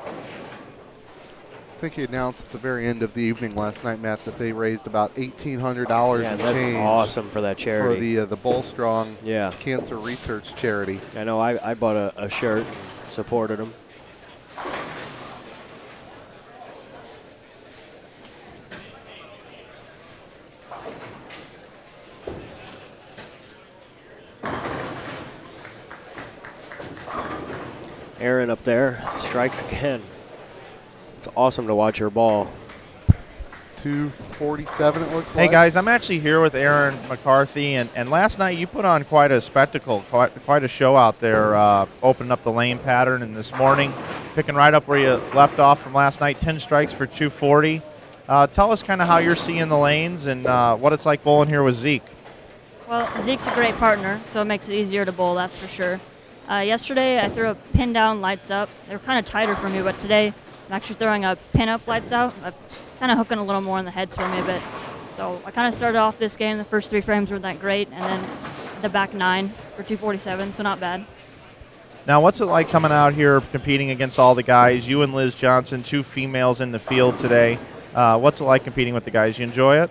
think he announced at the very end of the evening last night, Matt, that they raised about $1,800 Yeah, in that's change awesome for that charity. for the Bull Strong Yeah. Cancer Research Charity. I know I bought a shirt and supported him. Aaron up there strikes again. It's awesome to watch her ball. 247 it looks like. Hey guys, I'm actually here with Aaron McCarthy, and last night you put on quite a spectacle, quite a show out there, opening up the lane pattern, and this morning picking right up where you left off from last night, 10 strikes for 240. Tell us kind of how you're seeing the lanes and what it's like bowling here with Zeke. Well, Zeke's a great partner, so it makes it easier to bowl, that's for sure. Yesterday I threw a pin down, lights up. They were kind of tighter for me, but today I'm actually throwing a pin up, lights out. I'm kind of hooking a little more in the heads for me a bit. So I kind of started off this game, the first 3 frames weren't that great, and then the back 9 for 247, so not bad. Now, what's it like coming out here competing against all the guys? You and Liz Johnson, 2 females in the field today. What's it like competing with the guys? You enjoy it?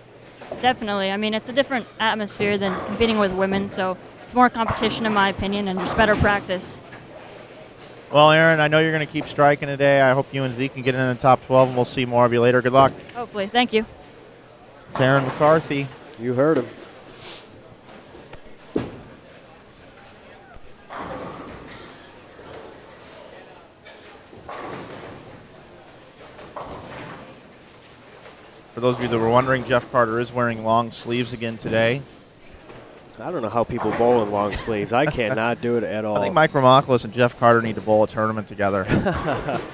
Definitely. I mean, it's a different atmosphere than competing with women, so it's more competition in my opinion and just better practice. Well, Aaron, I know you're going to keep striking today. I hope you and Zeke can get in the top 12, and we'll see more of you later. Good luck. Hopefully. Thank you. It's Aaron McCarthy. You heard him. For those of you that were wondering, Jeff Carter is wearing long sleeves again today. I don't know how people bowl in long sleeves. I cannot do it at all. I think Mike Romocalis and Jeff Carter need to bowl a tournament together.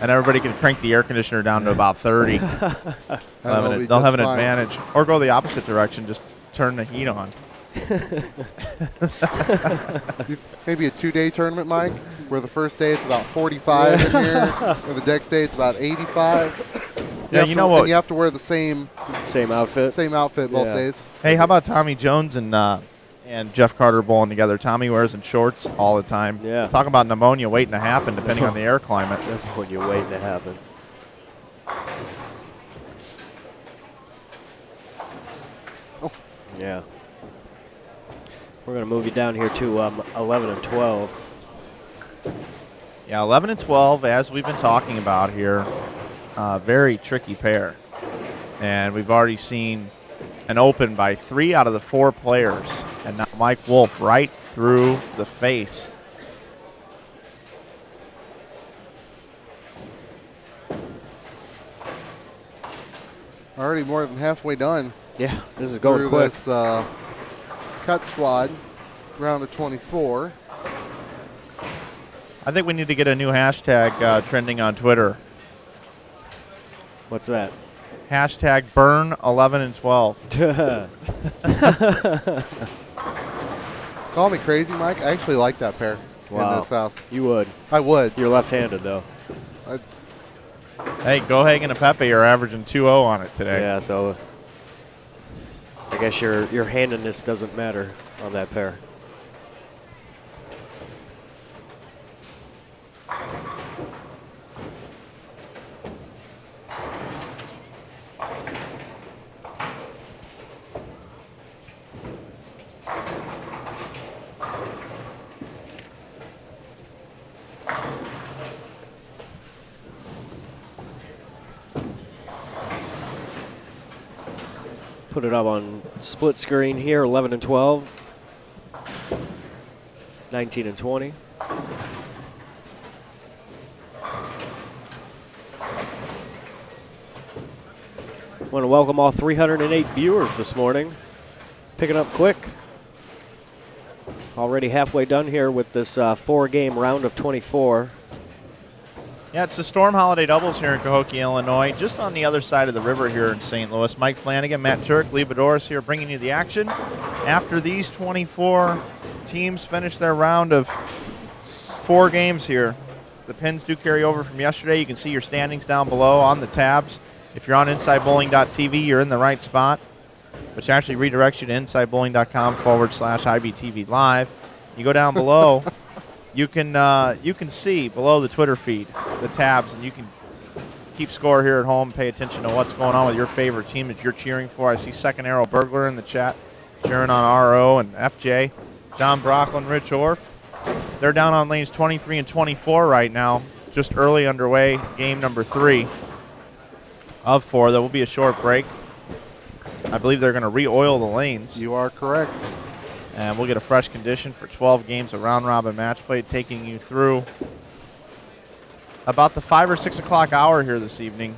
And everybody can crank the air conditioner down to about 30. They'll have an advantage. Or go the opposite direction, just turn the heat on. Maybe a 2-day tournament, Mike, where the first day it's about 45 in here, or the next day it's about 85. Yeah, you know what? And you have to wear the same outfit. Same outfit both days. Hey, how about Tommy Jones and Jeff Carter bowling together? Tommy wears in shorts all the time. Yeah. Talk about pneumonia waiting to happen depending on the air climate. Pneumonia waiting to happen. Oh. Yeah. We're going to move you down here to 11 and 12. Yeah, 11 and 12, as we've been talking about here, very tricky pair. And we've already seen an open by 3 out of the 4 players. And now Mike Wolf right through the face. Already more than halfway done. Yeah, this is going through quick. This cut squad, round of 24. I think we need to get a new hashtag trending on Twitter. What's that? Hashtag burn 11 and 12. Call me crazy, Mike. I actually like that pair in this house. You would. I would. You're left-handed, though. Hey, Gohagen and Pepe are averaging 2-0 on it today. Yeah, so I guess your handedness doesn't matter on that pair. Put it up on split screen here, 11 and 12, 19 and 20. Want to welcome all 308 viewers this morning. Picking up quick. Already halfway done here with this 4-game round of 24. Yeah, it's the Storm Holiday Doubles here in Cahokia, Illinois, just on the other side of the river here in St. Louis. Mike Flanagan, Matt Turek, Lee Boudouris here bringing you the action. After these 24 teams finish their round of 4 games here, the pins do carry over from yesterday. You can see your standings down below on the tabs. If you're on InsideBowling.tv, you're in the right spot, which actually redirects you to InsideBowling.com/IBTV Live. You go down below. You can see below the Twitter feed the tabs, and you can keep score here at home, pay attention to what's going on with your favorite team that you're cheering for. I see Second Arrow Burglar in the chat cheering on RO and FJ. John Brocklin, Rich Orff. They're down on lanes 23 and 24 right now, just early underway, game number 3 of 4. There will be a short break. I believe they're going to re-oil the lanes. You are correct. And we'll get a fresh condition for 12 games of round-robin match play, taking you through about the 5 or 6 o'clock hour here this evening.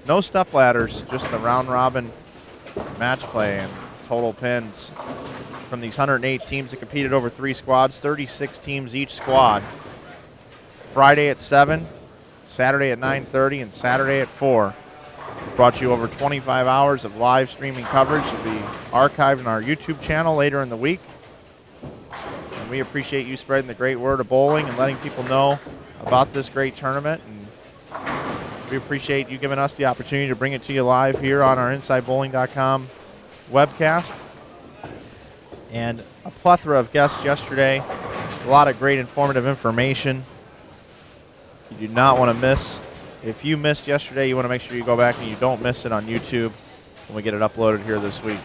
No step ladders, just the round-robin match play and total pins from these 108 teams that competed over 3 squads, 36 teams each squad. Friday at 7, Saturday at 9:30, and Saturday at 4. Brought you over 25 hours of live streaming coverage. It'll be archived on our YouTube channel later in the week. And we appreciate you spreading the great word of bowling and letting people know about this great tournament. And we appreciate you giving us the opportunity to bring it to you live here on our InsideBowling.com webcast. And a plethora of guests yesterday. A lot of great informative information you do not want to miss. If you missed yesterday, you want to make sure you go back and you don't miss it on YouTube when we get it uploaded here this week.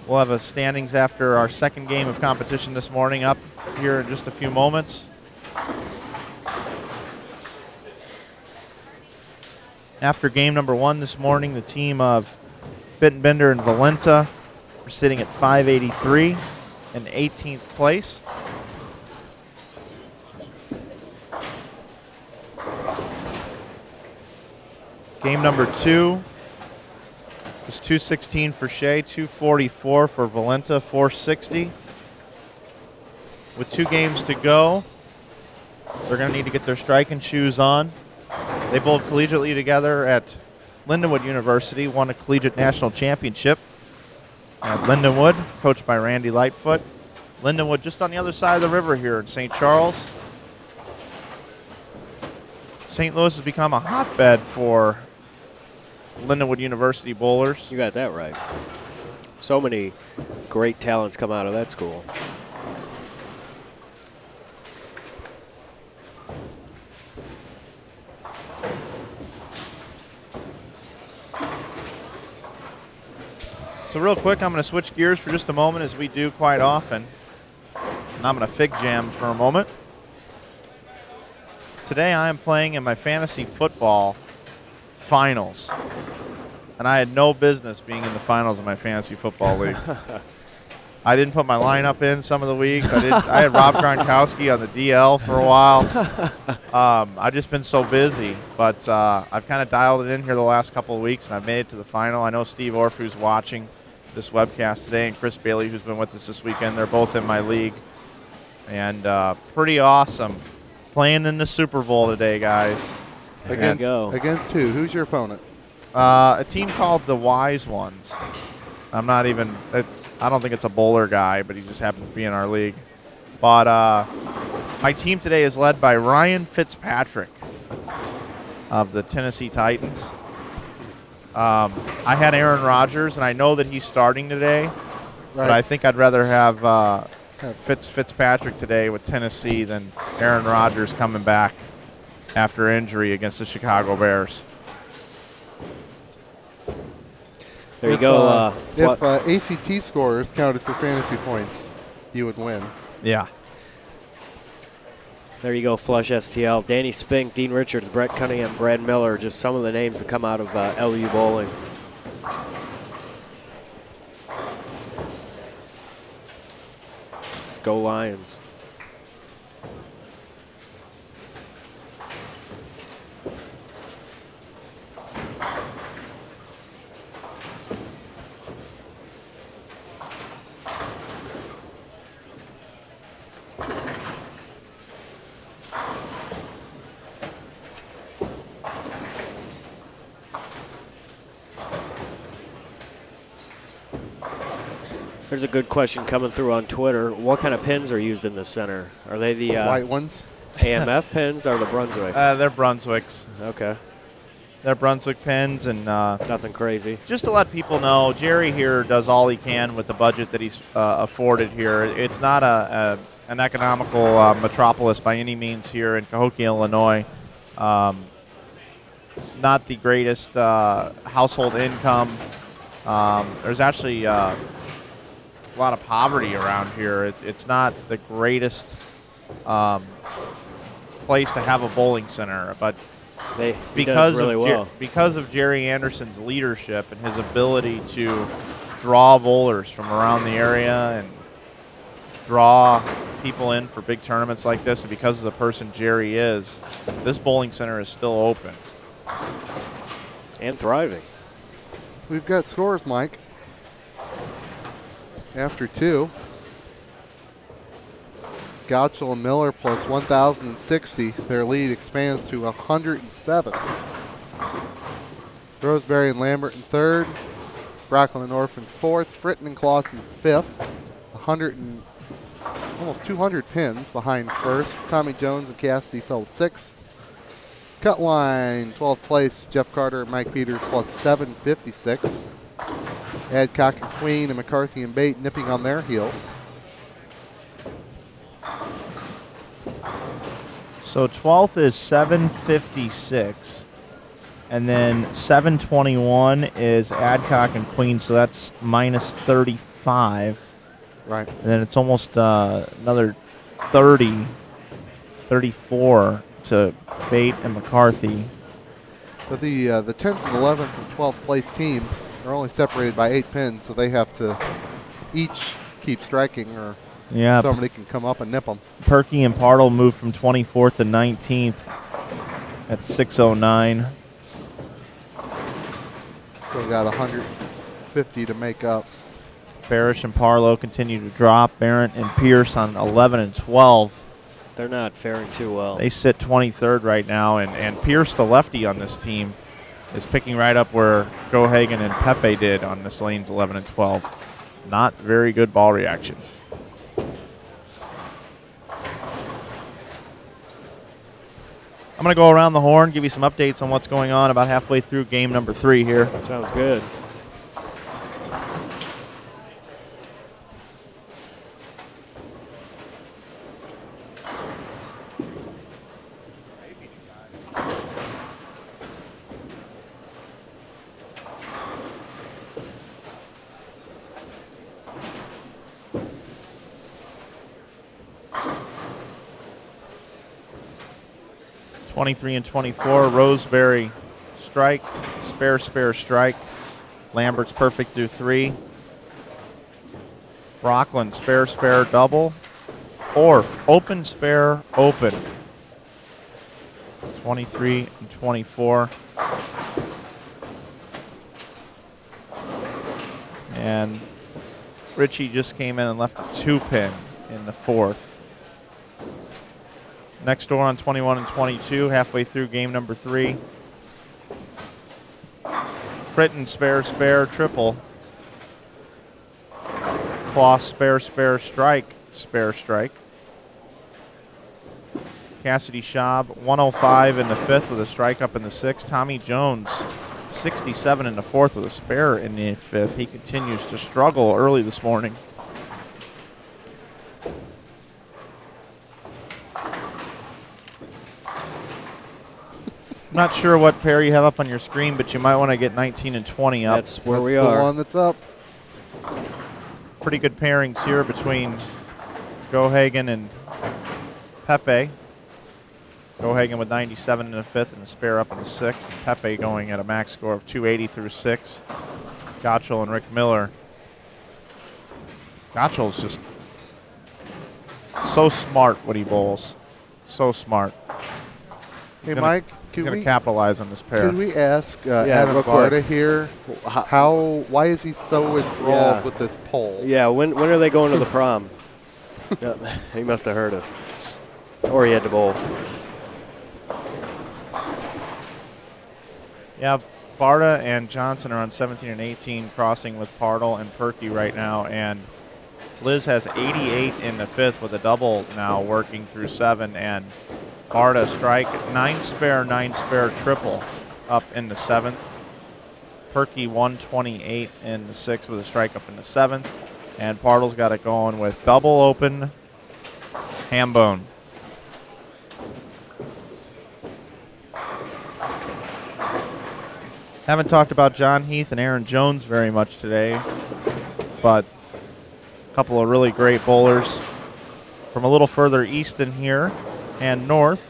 We'll have a standings after our second game of competition this morning up here in just a few moments. After game number 1 this morning, the team of Bittenbender and Valenta are sitting at 583. In 18th place. Game number 2 was 216 for Shea, 244 for Valenta, 460. With 2 games to go, they're going to need to get their striking shoes on. They bowled collegiately together at Lindenwood University won a collegiate national championship at Lindenwood, coached by Randy Lightfoot. Lindenwood just on the other side of the river here in St. Charles. St. Louis has become a hotbed for Lindenwood University bowlers. You got that right. So many great talents come out of that school. So real quick, I'm going to switch gears for just a moment, as we do quite often. And I'm going to fig jam for a moment. Today I am playing in my fantasy football finals. And I had no business being in the finals of my fantasy football league. I didn't put my lineup in some of the weeks. I had Rob Gronkowski on the DL for a while. I've just been so busy. But I've kind of dialed it in here the last couple of weeks, and I've made it to the final. I know Steve Orff, who's watching this webcast today, and Chris Bailey, who's been with us this weekend. They're both in my league. And pretty awesome. Playing in the Super Bowl today, guys. Against who? Who's your opponent? A team called the Wise Ones. I don't think it's a bowler guy, but he just happens to be in our league. But my team today is led by Ryan Fitzpatrick of the Tennessee Titans. I had Aaron Rodgers, and I know that he's starting today, but I think I'd rather have Fitzpatrick today with Tennessee than Aaron Rodgers coming back after injury against the Chicago Bears. There you go. If ACT scores counted for fantasy points, you would win. Yeah. There you go, Flush STL. Danny Spink, Dean Richards, Brett Cunningham, Brad Miller, just some of the names that come out of LU bowling. Go Lions. There's a good question coming through on Twitter. What kind of pins are used in the center? Are they the white ones? AMF pins or the Brunswick? They're Brunswicks. Okay. They're Brunswick pins, and nothing crazy. Just to let people know, Jerry here does all he can with the budget that he's afforded here. It's not an economical metropolis by any means here in Cahokia, Illinois. Not the greatest household income. There's actually a lot of poverty around here. It's not the greatest place to have a bowling center, but because of Jerry Anderson's leadership and his ability to draw bowlers from around the area and draw people in for big tournaments like this, and because of the person Jerry is, this bowling center is still open and thriving. We've got scores, Mike. After two, Gotchell and Miller plus 1,060. Their lead expands to 107. Roseberry and Lambert in third. Bracklin and Orff in fourth. Fritton and Clausen fifth. Almost 200 pins behind first. Tommy Jones and Cassidy fell sixth. Cut line, 12th place. Jeff Carter and Mike Peters plus 756. Adcock and Queen and McCarthy and Bate nipping on their heels. So 12th is 756, and then 721 is Adcock and Queen, so that's minus 35. Right. And then it's almost another 30, 34 to Bate and McCarthy. But the 10th and 11th and 12th place teams are only separated by 8 pins, so they have to each keep striking, or somebody can come up and nip them. Perky and Partle moved from 24th to 19th at 609. Still got 150 to make up. Barish and Parlow continue to drop. Barrett and Pierce on 11 and 12. They're not faring too well. They sit 23rd right now, and Pierce, the lefty on this team, is picking right up where Cahokia and Pepe did on this lanes 11 and 12. Not very good ball reaction. I'm going to go around the horn, give you some updates on what's going on about halfway through game number 3 here. Sounds good. '23 and 24, Roseberry strike, spare, strike. Lambert's perfect through 3. Rockland, spare, double. Orff, open, spare, open. 23 and 24. And Richie just came in and left a 2-pin in the 4th. Next door on 21 and 22, halfway through game number 3. Fritton, spare, triple. Kloss, spare, strike, strike. Cassidy Schaub, 105 in the 5th with a strike up in the 6th. Tommy Jones, 67 in the 4th with a spare in the 5th. He continues to struggle early this morning. Not sure what pair you have up on your screen, but you might want to get 19 and 20 up. That's where we the are. one that's up. Pretty good pairings here between Cahokia and Pepe. Cahokia with 97 in the 5th and a spare up in the 6th. And Pepe going at a max score of 280 through 6. Gotell and Rick Miller. Gotell's just so smart what he bowls. So smart. Hey, Mike. He's going to capitalize on this pair. Could we ask Adam Barta here, why is he so enthralled with this poll? Yeah, when are they going to the prom? He must have heard us. Or he had to bowl. Yeah, Barta and Johnson are on 17 and 18, crossing with Partle and Perky right now. And Liz has 88 in the 5th with a double now working through 7. And Barta strike, 9 spare, triple up in the 7th. Perky 128 in the 6th with a strike up in the 7th. And Partle's got it going with double open, ham bone. Haven't talked about John Heath and Aaron Jones very much today, but a couple of really great bowlers from a little further east than here and north.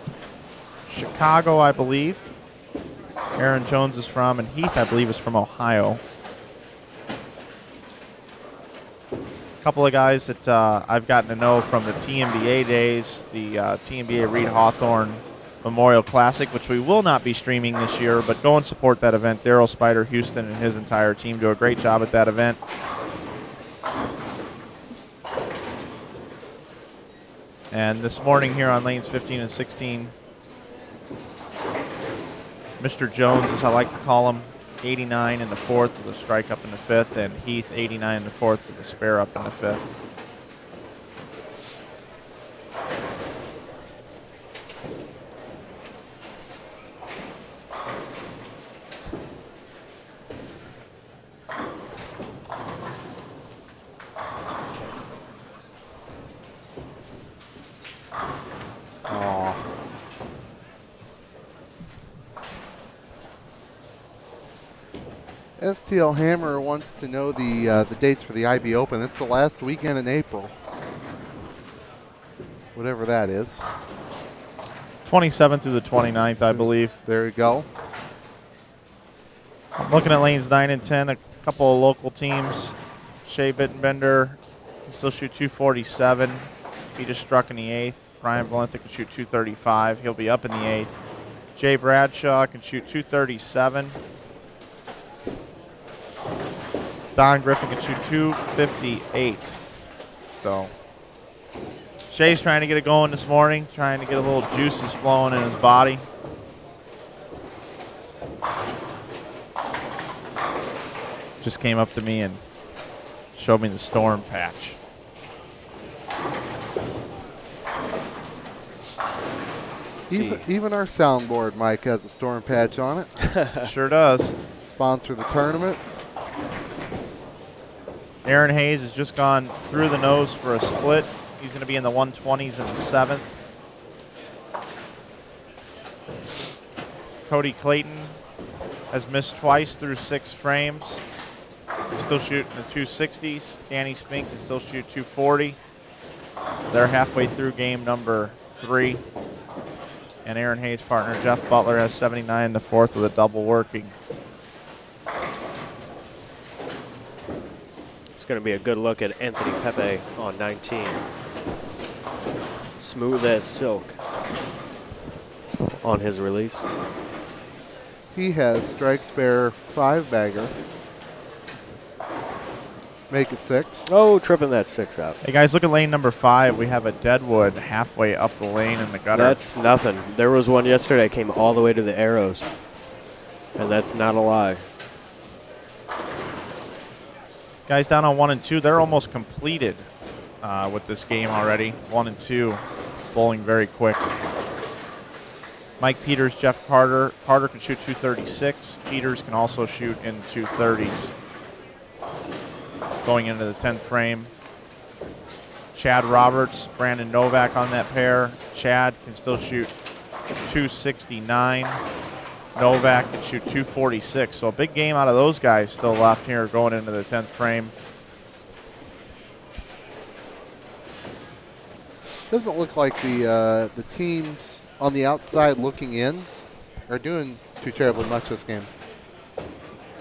Chicago, I believe. Aaron Jones is from, and Heath, I believe, is from Ohio. A couple of guys that I've gotten to know from the TMBA days, the TMBA Reed Hawthorne Memorial Classic, which we will not be streaming this year, but go and support that event. Daryl Spider Houston and his entire team do a great job at that event. And this morning here on lanes 15 and 16, Mr. Jones, as I like to call him, 89 in the 4th with a strike up in the 5th, and Heath 89 in the 4th with a spare up in the 5th. STL Hammer wants to know the dates for the IB Open. It's the last weekend in April. Whatever that is. 27th through the 29th, I believe. There you go. I'm looking at lanes 9 and 10, a couple of local teams. Shea Bittenbender can still shoot 247. He just struck in the 8th. Ryan Valenta can shoot 235. He'll be up in the 8th. Jay Bradshaw can shoot 237. Don Griffin can shoot 258. So Shay's trying to get it going this morning, trying to get a little juices flowing in his body. just came up to me and showed me the storm patch. Even our soundboard, Mike, has a storm patch on it. Sure does. Sponsor the tournament. Aaron Hayes has just gone through the nose for a split. He's going to be in the 120s in the 7th. Cody Clayton has missed twice through 6 frames. He's still shooting the 260s. Danny Spink can still shoot 240. They're halfway through game number 3. And Aaron Hayes' partner, Jeff Butler, has 79 in the 4th with a double working. It's going to be a good look at Anthony Pepe on 19. Smooth as silk on his release. He has strike spare 5-bagger. Make it 6. Oh, tripping that 6 out. Hey guys, look at lane number 5. We have a Deadwood halfway up the lane in the gutter. That's nothing. There was one yesterday came all the way to the arrows, and that's not a lie. Guys down on 1 and 2, they're almost completed with this game already. 1 and 2, bowling very quick. Mike Peters, Jeff Carter. Carter can shoot 236. Peters can also shoot in 230s. Going into the 10th frame. Chad Roberts, Brandon Novak on that pair. Chad can still shoot 269. Novak can shoot 246. So a big game out of those guys still left here going into the 10th frame. Doesn't look like the teams on the outside looking in are doing too terribly much this game.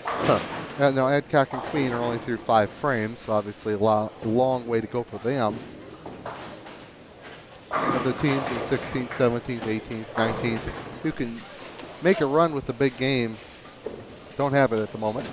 Huh. No, Adcock and Queen are only through 5 frames, so obviously a long way to go for them. But the teams in 16th, 17th, 18th, 19th, who can make a run with the big game, don't have it at the moment.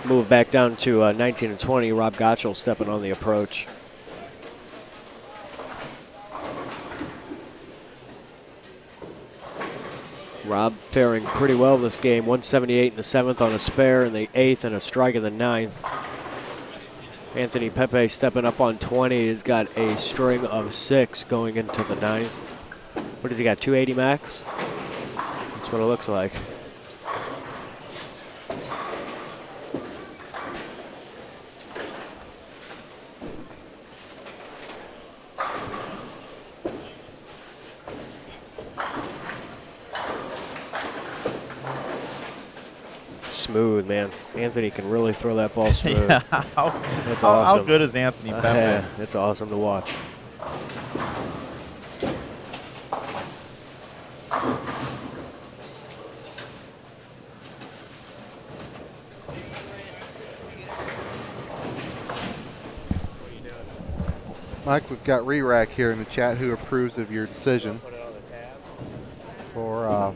Move back down to 19 and 20. Rob Gotchell stepping on the approach. Rob faring pretty well this game. 178 in the 7th on a spare, in the 8th, and a strike in the 9th. Anthony Pepe stepping up on 20. He's got a string of 6 going into the 9th. What does he got, 280 max? That's what it looks like. Smooth, man. Anthony can really throw that ball smooth. Yeah, That's how awesome. How good is Anthony Pepe? Yeah, it's awesome to watch. Mike, we've got Re-Rack here in the chat who approves of your decision for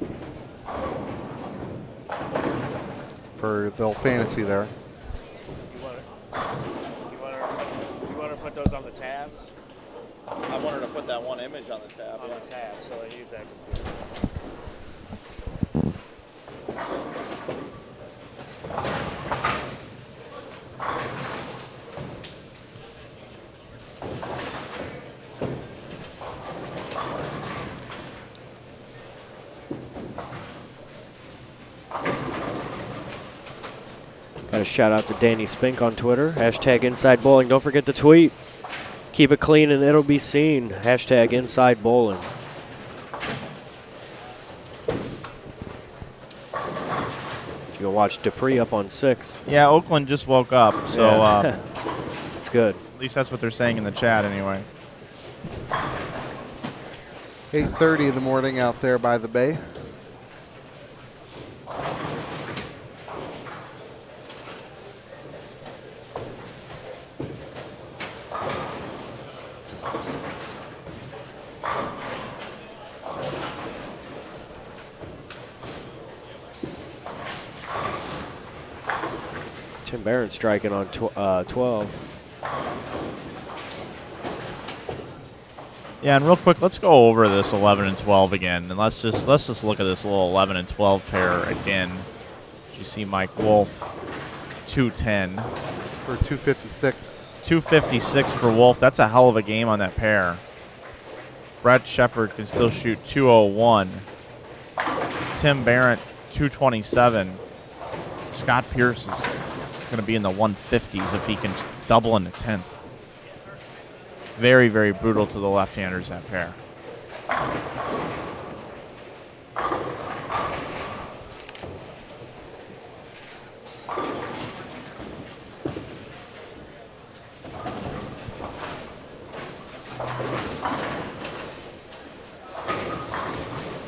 the old fantasy there. You want to put those on the tabs? I wanted to put that one image on the tab. On the tab, so I use that. Got a shout out to Danny Spink on Twitter. Hashtag Inside Bowling. Don't forget to tweet. Keep it clean and it'll be seen. Hashtag inside bowling. You can watch Dupree up on 6. Yeah, Oakland just woke up, so it's good. At least that's what they're saying in the chat anyway. 8:30 in the morning out there by the bay. Tim Barron striking on 12. Yeah, and real quick, let's go over this 11 and 12 again, and let's just look at this little 11 and 12 pair again. You see Mike Wolf, 210 for 256. 256 for Wolf. That's a hell of a game on that pair. Brett Shepard can still shoot 201. Tim Barrett, 227. Scott Pierce is going to be in the 150s if he can double in the 10th. Very, very brutal to the left-handers, that pair.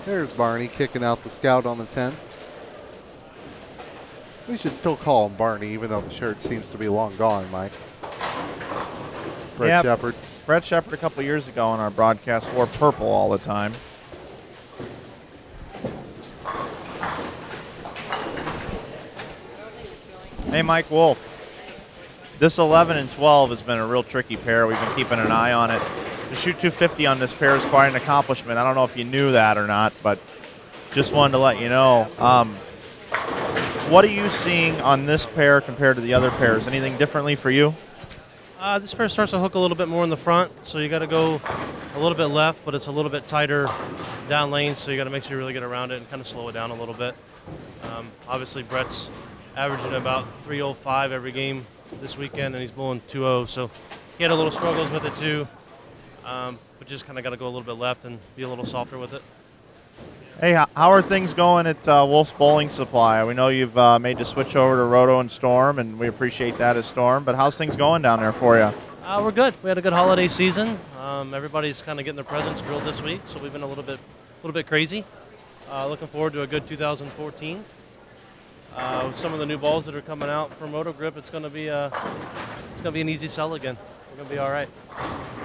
There's Barney kicking out the scout on the 10. We should still call him Barney, even though the shirt seems to be long gone, Mike. Brett Shepard. Brett Shepard a couple years ago on our broadcast wore purple all the time. Hey, Mike Wolf. This 11 and 12 has been a real tricky pair. We've been keeping an eye on it. To shoot 250 on this pair is quite an accomplishment. I don't know if you knew that or not, but just wanted to let you know. What are you seeing on this pair compared to the other pairs? Anything differently for you? This pair starts to hook a little bit more in the front, so you got to go a little bit left, but it's a little bit tighter down lane, so you got to make sure you really get around it and kind of slow it down a little bit. Obviously, Brett's averaging about 305 every game this weekend, and he's bowling 2-0, so he had a little struggles with it too, but just kind of got to go a little bit left and be a little softer with it. Hey, how are things going at Wolf's Bowling Supply? We know you've made the switch over to Roto and Storm, and we appreciate that as Storm, but how's things going down there for you? We're good. We had a good holiday season. Everybody's kind of getting their presents drilled this week, so we've been a little bit crazy. Looking forward to a good 2014. With some of the new balls that are coming out from Roto Grip, it's going to be an easy sell again. We're going to be all right.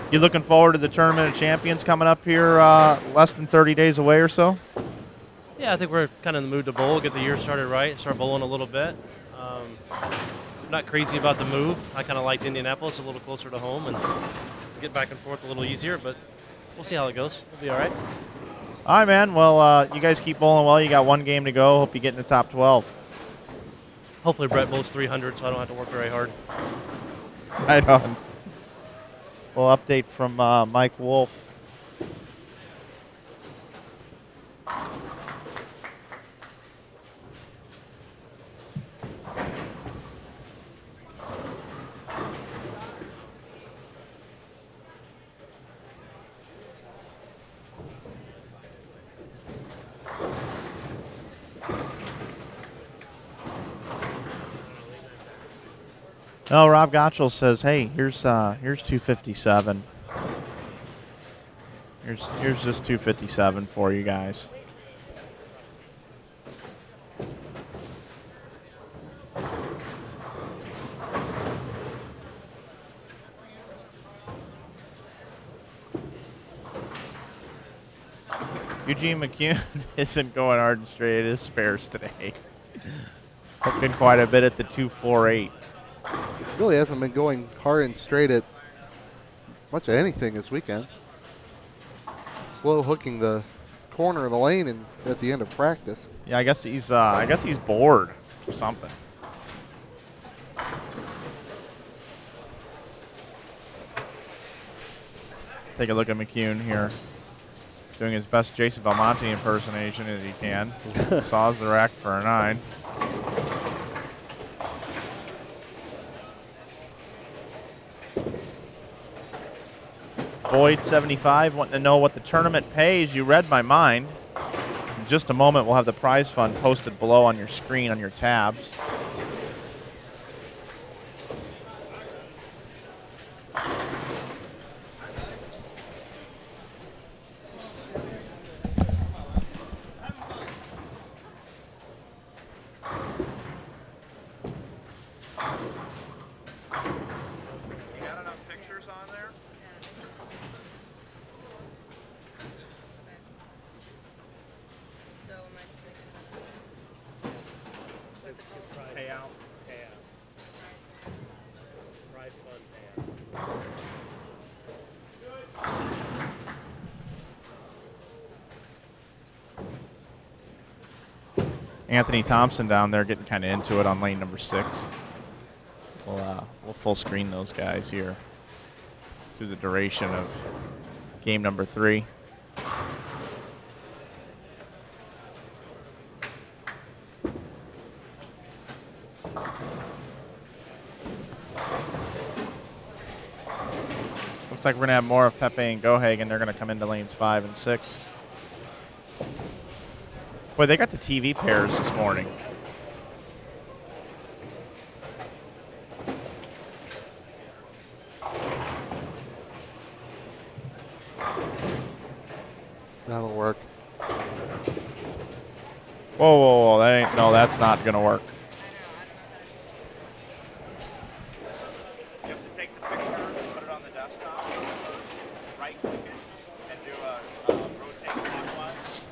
You looking forward to the Tournament of Champions coming up here less than 30 days away or so? Yeah, I think we're kind of in the mood to bowl, get the year started right, start bowling a little bit. I'm not crazy about the move. I kind of liked Indianapolis, a little closer to home, and get back and forth a little easier, but we'll see how it goes. We'll be all right. All right, man. Well, you guys keep bowling well. You got one game to go. Hope you get in the top 12. Hopefully Brett bowls 300, so I don't have to work very hard. Right on. Well, update from Mike Wolf. No, Rob Gottschall says, "Hey, here's 257. Here's just 257 for you guys." Eugene McCune isn't going hard and straight. It is spares today. Hooking quite a bit at the 248. Really hasn't been going hard and straight at much of anything this weekend. Slow hooking the corner of the lane and at the end of practice. Yeah, I guess he's bored or something. Take a look at McCune here, doing his best Jason Belmonte impersonation as he can. Saws the rack for a 9. Boyd75 wanting to know what the tournament pays. You read my mind. In just a moment, we'll have the prize fund posted below on your screen on your tabs. Anthony Thompson down there getting kind of into it on lane number 6. We'll full screen those guys here through the duration of game number 3. Looks like we're going to have more of Pepe and Gohagen. They're going to come into lanes 5 and 6. Boy, they got the TV pairs this morning. That'll work. Whoa, whoa, whoa. That ain't, no, that's not going to work. You have to take the picture, put it on the desktop, right-click it, and do a rotate clockwise.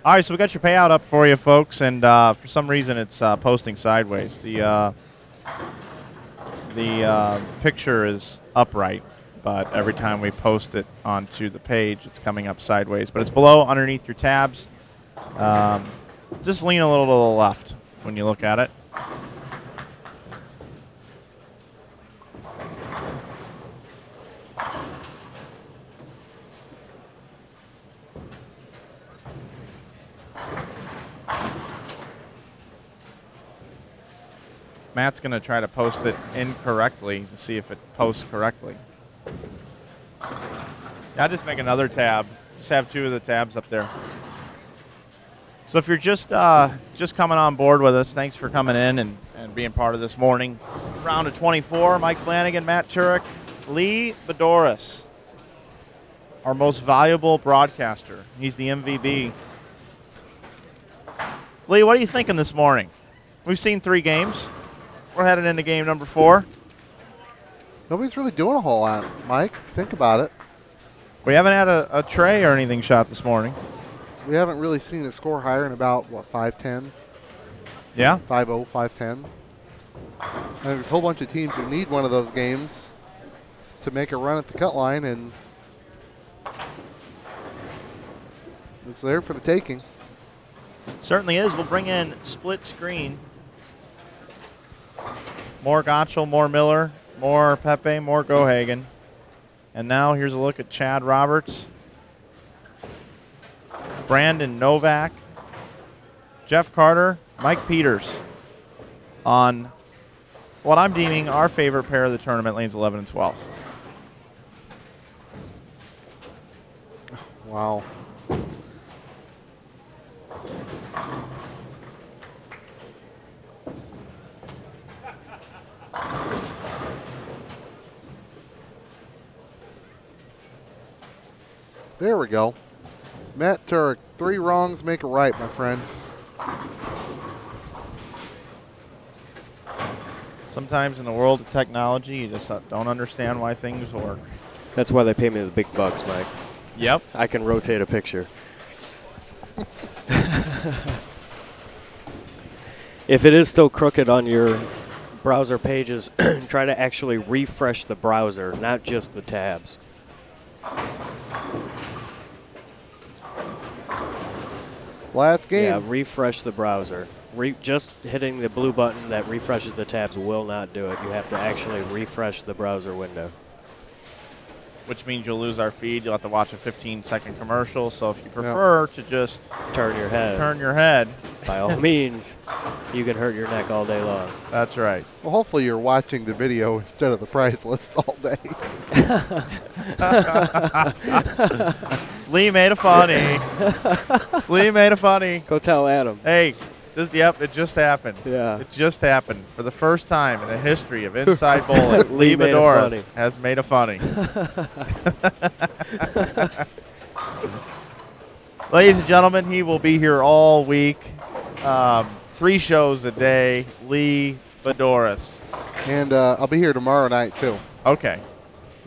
All right, so we got your payout up for you, folks, and for some reason it's posting sideways. The picture is upright, but every time we post it onto the page, it's coming up sideways. But it's below, underneath your tabs. Just lean a little to the left when you look at it. Matt's going to try to post it incorrectly to see if it posts correctly. I'll just make another tab. Just have 2 of the tabs up there. So if you're just coming on board with us, thanks for coming in and being part of this morning. Round of 24, Mike Flanagan, Matt Turek, Lee Boudouris, our most valuable broadcaster. He's the MVP. Lee, what are you thinking this morning? We've seen 3 games. We're heading into game number 4. Nobody's really doing a whole lot, Mike. Think about it. We haven't had a tray or anything shot this morning. We haven't really seen a score higher in about, what, 5-10? Yeah. 5-0, 5-10. And there's a whole bunch of teams who need one of those games to make a run at the cut line, and it's there for the taking. Certainly is. We'll bring in split screen. More Gotchell, more Miller, more Pepe, more Gohagen. And now here's a look at Chad Roberts, Brandon Novak, Jeff Carter, Mike Peters on what I'm deeming our favorite pair of the tournament, lanes 11 and 12. Wow. There we go. Matt Turek, 3 wrongs make a right, my friend. Sometimes in the world of technology, you just don't understand why things work. That's why they pay me the big bucks, Mike. Yep. I can rotate a picture. If it is still crooked on your browser pages, try to actually refresh the browser, not just the tabs. Last game. Yeah, refresh the browser. Just hitting the blue button that refreshes the tabs will not do it. You have to actually refresh the browser window. Which means you'll lose our feed. You'll have to watch a 15-second commercial. So if you prefer to just turn your head, by all means, you can hurt your neck all day long. That's right. Well, hopefully you're watching the video instead of the price list all day. Lee made a funny. Lee made a funny. Go tell Adam. Hey, yep, it just happened. Yeah. It just happened. For the first time in the history of Inside Bowling, Lee Boudouris has made a funny. Ladies and gentlemen, he will be here all week. 3 shows a day. Lee Boudouris. And I'll be here tomorrow night, too. Okay.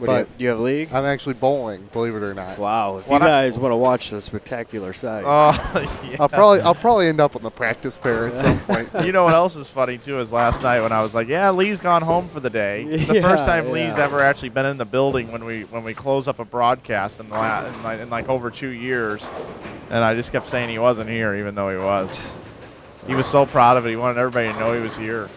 Do you have league? I'm actually bowling, believe it or not. Wow. If you guys want to watch the spectacular side. Yeah. I'll probably end up on the practice pair at some point. You know what else was funny, too, is last night when I was like, yeah, Lee's gone home for the day. It's the first time Lee's ever actually been in the building when we close up a broadcast in like over 2 years. And I just kept saying he wasn't here, even though he was. He was so proud of it. He wanted everybody to know he was here.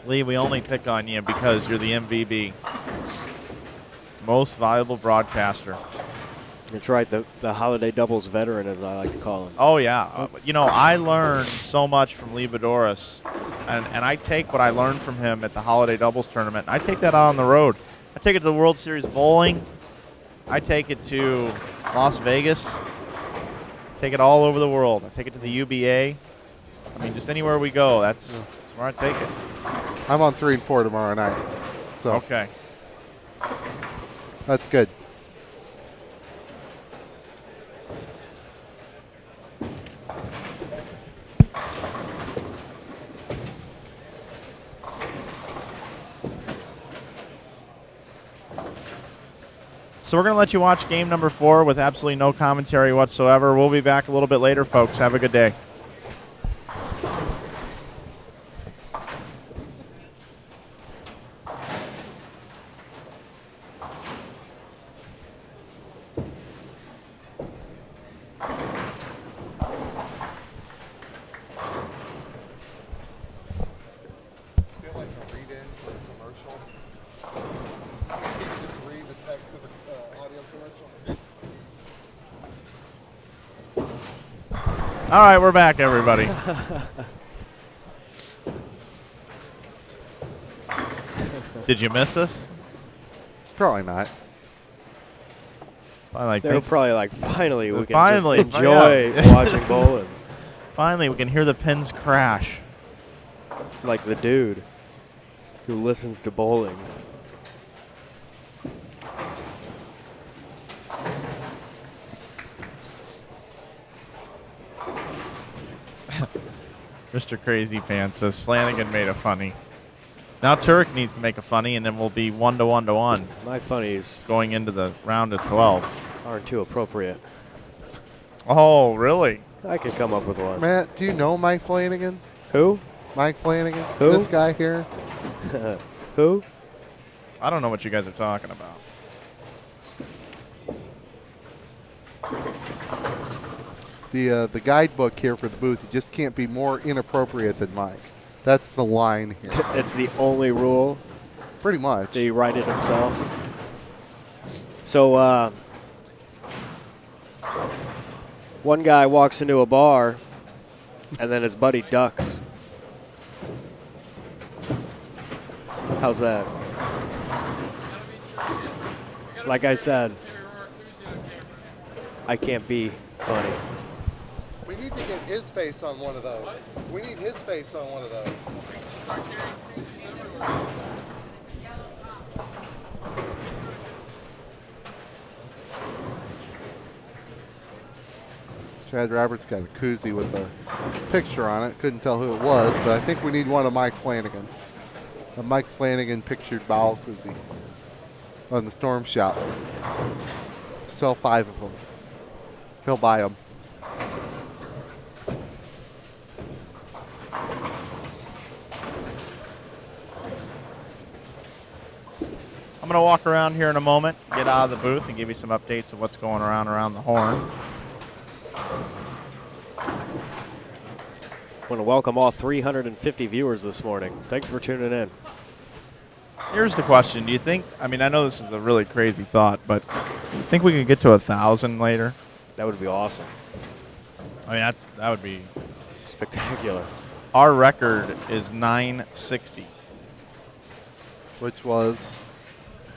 Lee, we only pick on you because you're the MVB. Most valuable broadcaster. That's right, the holiday doubles veteran, as I like to call him. Oh, yeah. You know, I learned so much from Lee Boudouris, and I take what I learned from him at the holiday doubles tournament, and I take that out on the road. I take it to the World Series bowling. I take it to Las Vegas. Take it all over the world. I take it to the UBA. I mean, just anywhere we go, that's where I take it. I'm on 3 and 4 tomorrow night. So okay. That's good. So we're going to let you watch game number 4 with absolutely no commentary whatsoever. We'll be back a little bit later, folks. Have a good day. All right, we're back, everybody. Did you miss us? Probably not. They were probably like, finally, we can finally just enjoy watching bowling. Finally, we can hear the pins crash. Like the dude who listens to bowling. Mr. Crazy Pants says Flanagan made a funny. Now Turek needs to make a funny, and then we'll be 1-to-1-to-1. My funnies going into the round of 12 aren't too appropriate. Oh, really? I could come up with one. Matt, do you know Mike Flanagan? Who? Mike Flanagan? Who? This guy here? Who? I don't know what you guys are talking about. The guidebook here for the booth, it just can't be more inappropriate than Mike. That's the line here. It's the only rule. Pretty much. Did he write it himself? So one guy walks into a bar, and then his buddy ducks. How's that? like I said, I can't be funny. We need to get his face on one of those. We need his face on one of those. Chad Roberts got a koozie with a picture on it. Couldn't tell who it was, but I think we need one of Mike Flanagan. A Mike Flanagan pictured bowel koozie on the Storm Shop. Sell 5 of them. He'll buy them. I'm going to walk around here in a moment, get out of the booth, and give you some updates of what's going around the horn. I want to welcome all 350 viewers this morning. Thanks for tuning in. Here's the question. Do you think, I mean, I know this is a really crazy thought, but do you think we could get to 1,000 later? That would be awesome. I mean, that would be spectacular. Our record is 960. Which was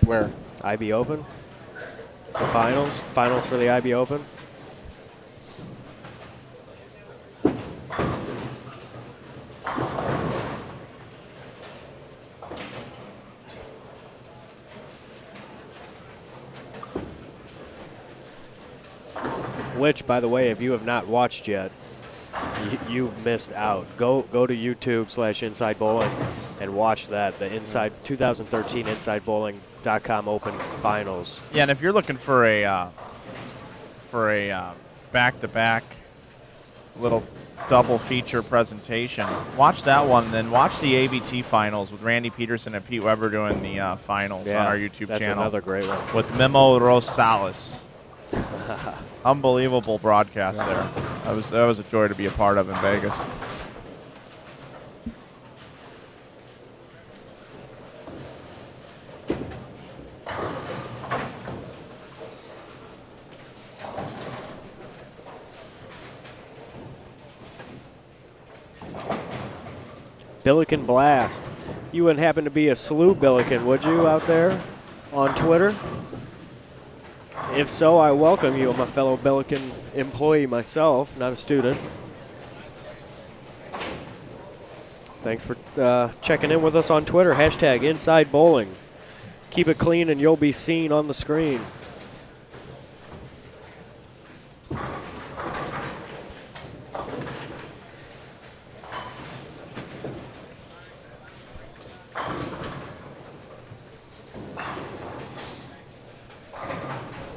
where? IB Open. The finals. Finals for the IB Open. Which, by the way, if you have not watched yet, you've missed out. Go to YouTube/Inside Bowling and watch that. The 2013 InsideBowling.com Open Finals. Yeah, and if you're looking for a back-to-back little double feature presentation, watch that one. Then watch the ABT Finals with Randy Peterson and Pete Weber doing the finals on our YouTube that's channel. Another great one with Memo Rosales. Unbelievable broadcast there. That was a joy to be a part of in Vegas. Billiken Blast. You wouldn't happen to be a SLU Billiken, would you, out there on Twitter? If so, I welcome you. I'm a fellow Billiken employee myself, not a student. Thanks for checking in with us on Twitter. Hashtag Inside Bowling. Keep it clean and you'll be seen on the screen.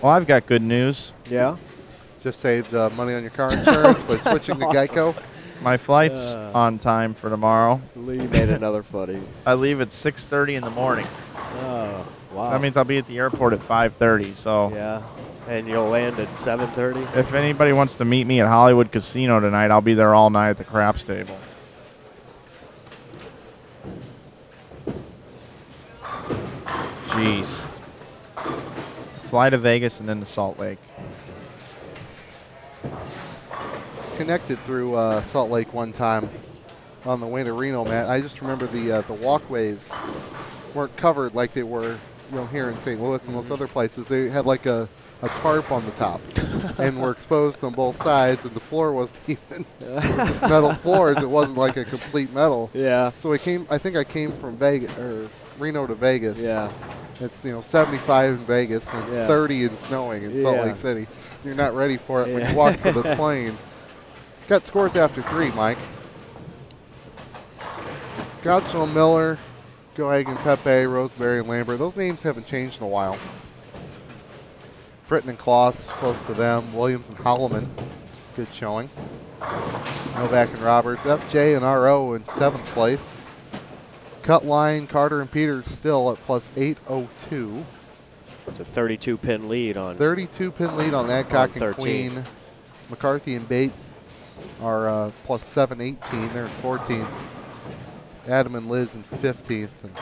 Well, I've got good news. Yeah? Just saved money on your car insurance by switching to Geico. My flight's on time for tomorrow. Lee made another funny. I leave at 6:30 in the morning. Oh, wow. So that means I'll be at the airport at 5:30. So yeah, and you'll land at 7:30. If anybody wants to meet me at Hollywood Casino tonight, I'll be there all night at the craps table. Jeez. Fly to Vegas and then to Salt Lake. Connected through Salt Lake one time on the way to Reno, Matt. I just remember the walkways weren't covered like they were, here in St. Louis and most other places. They had like a tarp on the top and were exposed on both sides, and the floor wasn't even just metal floors. It wasn't like a complete metal. Yeah. So I think I came from Vegas or Reno to Vegas. Yeah. It's 75 in Vegas and it's 30 and snowing in Salt Lake City. You're not ready for it when you walk to the plane. Got scores after 3, Mike. Gotchell, Miller, Gohagan, Pepe, Roseberry, and Lambert. Those names haven't changed in a while. Fritton and Kloss, close to them. Williams and Holloman, good showing. Novak and Roberts. FJ and RO in 7th place. Cut line, Carter and Peters still at plus 802. It's a 32-pin lead on. 32-pin lead on Adcock and Queen. McCarthy and Bate are plus 718. They're in 14th. Adam and Liz in 15th. And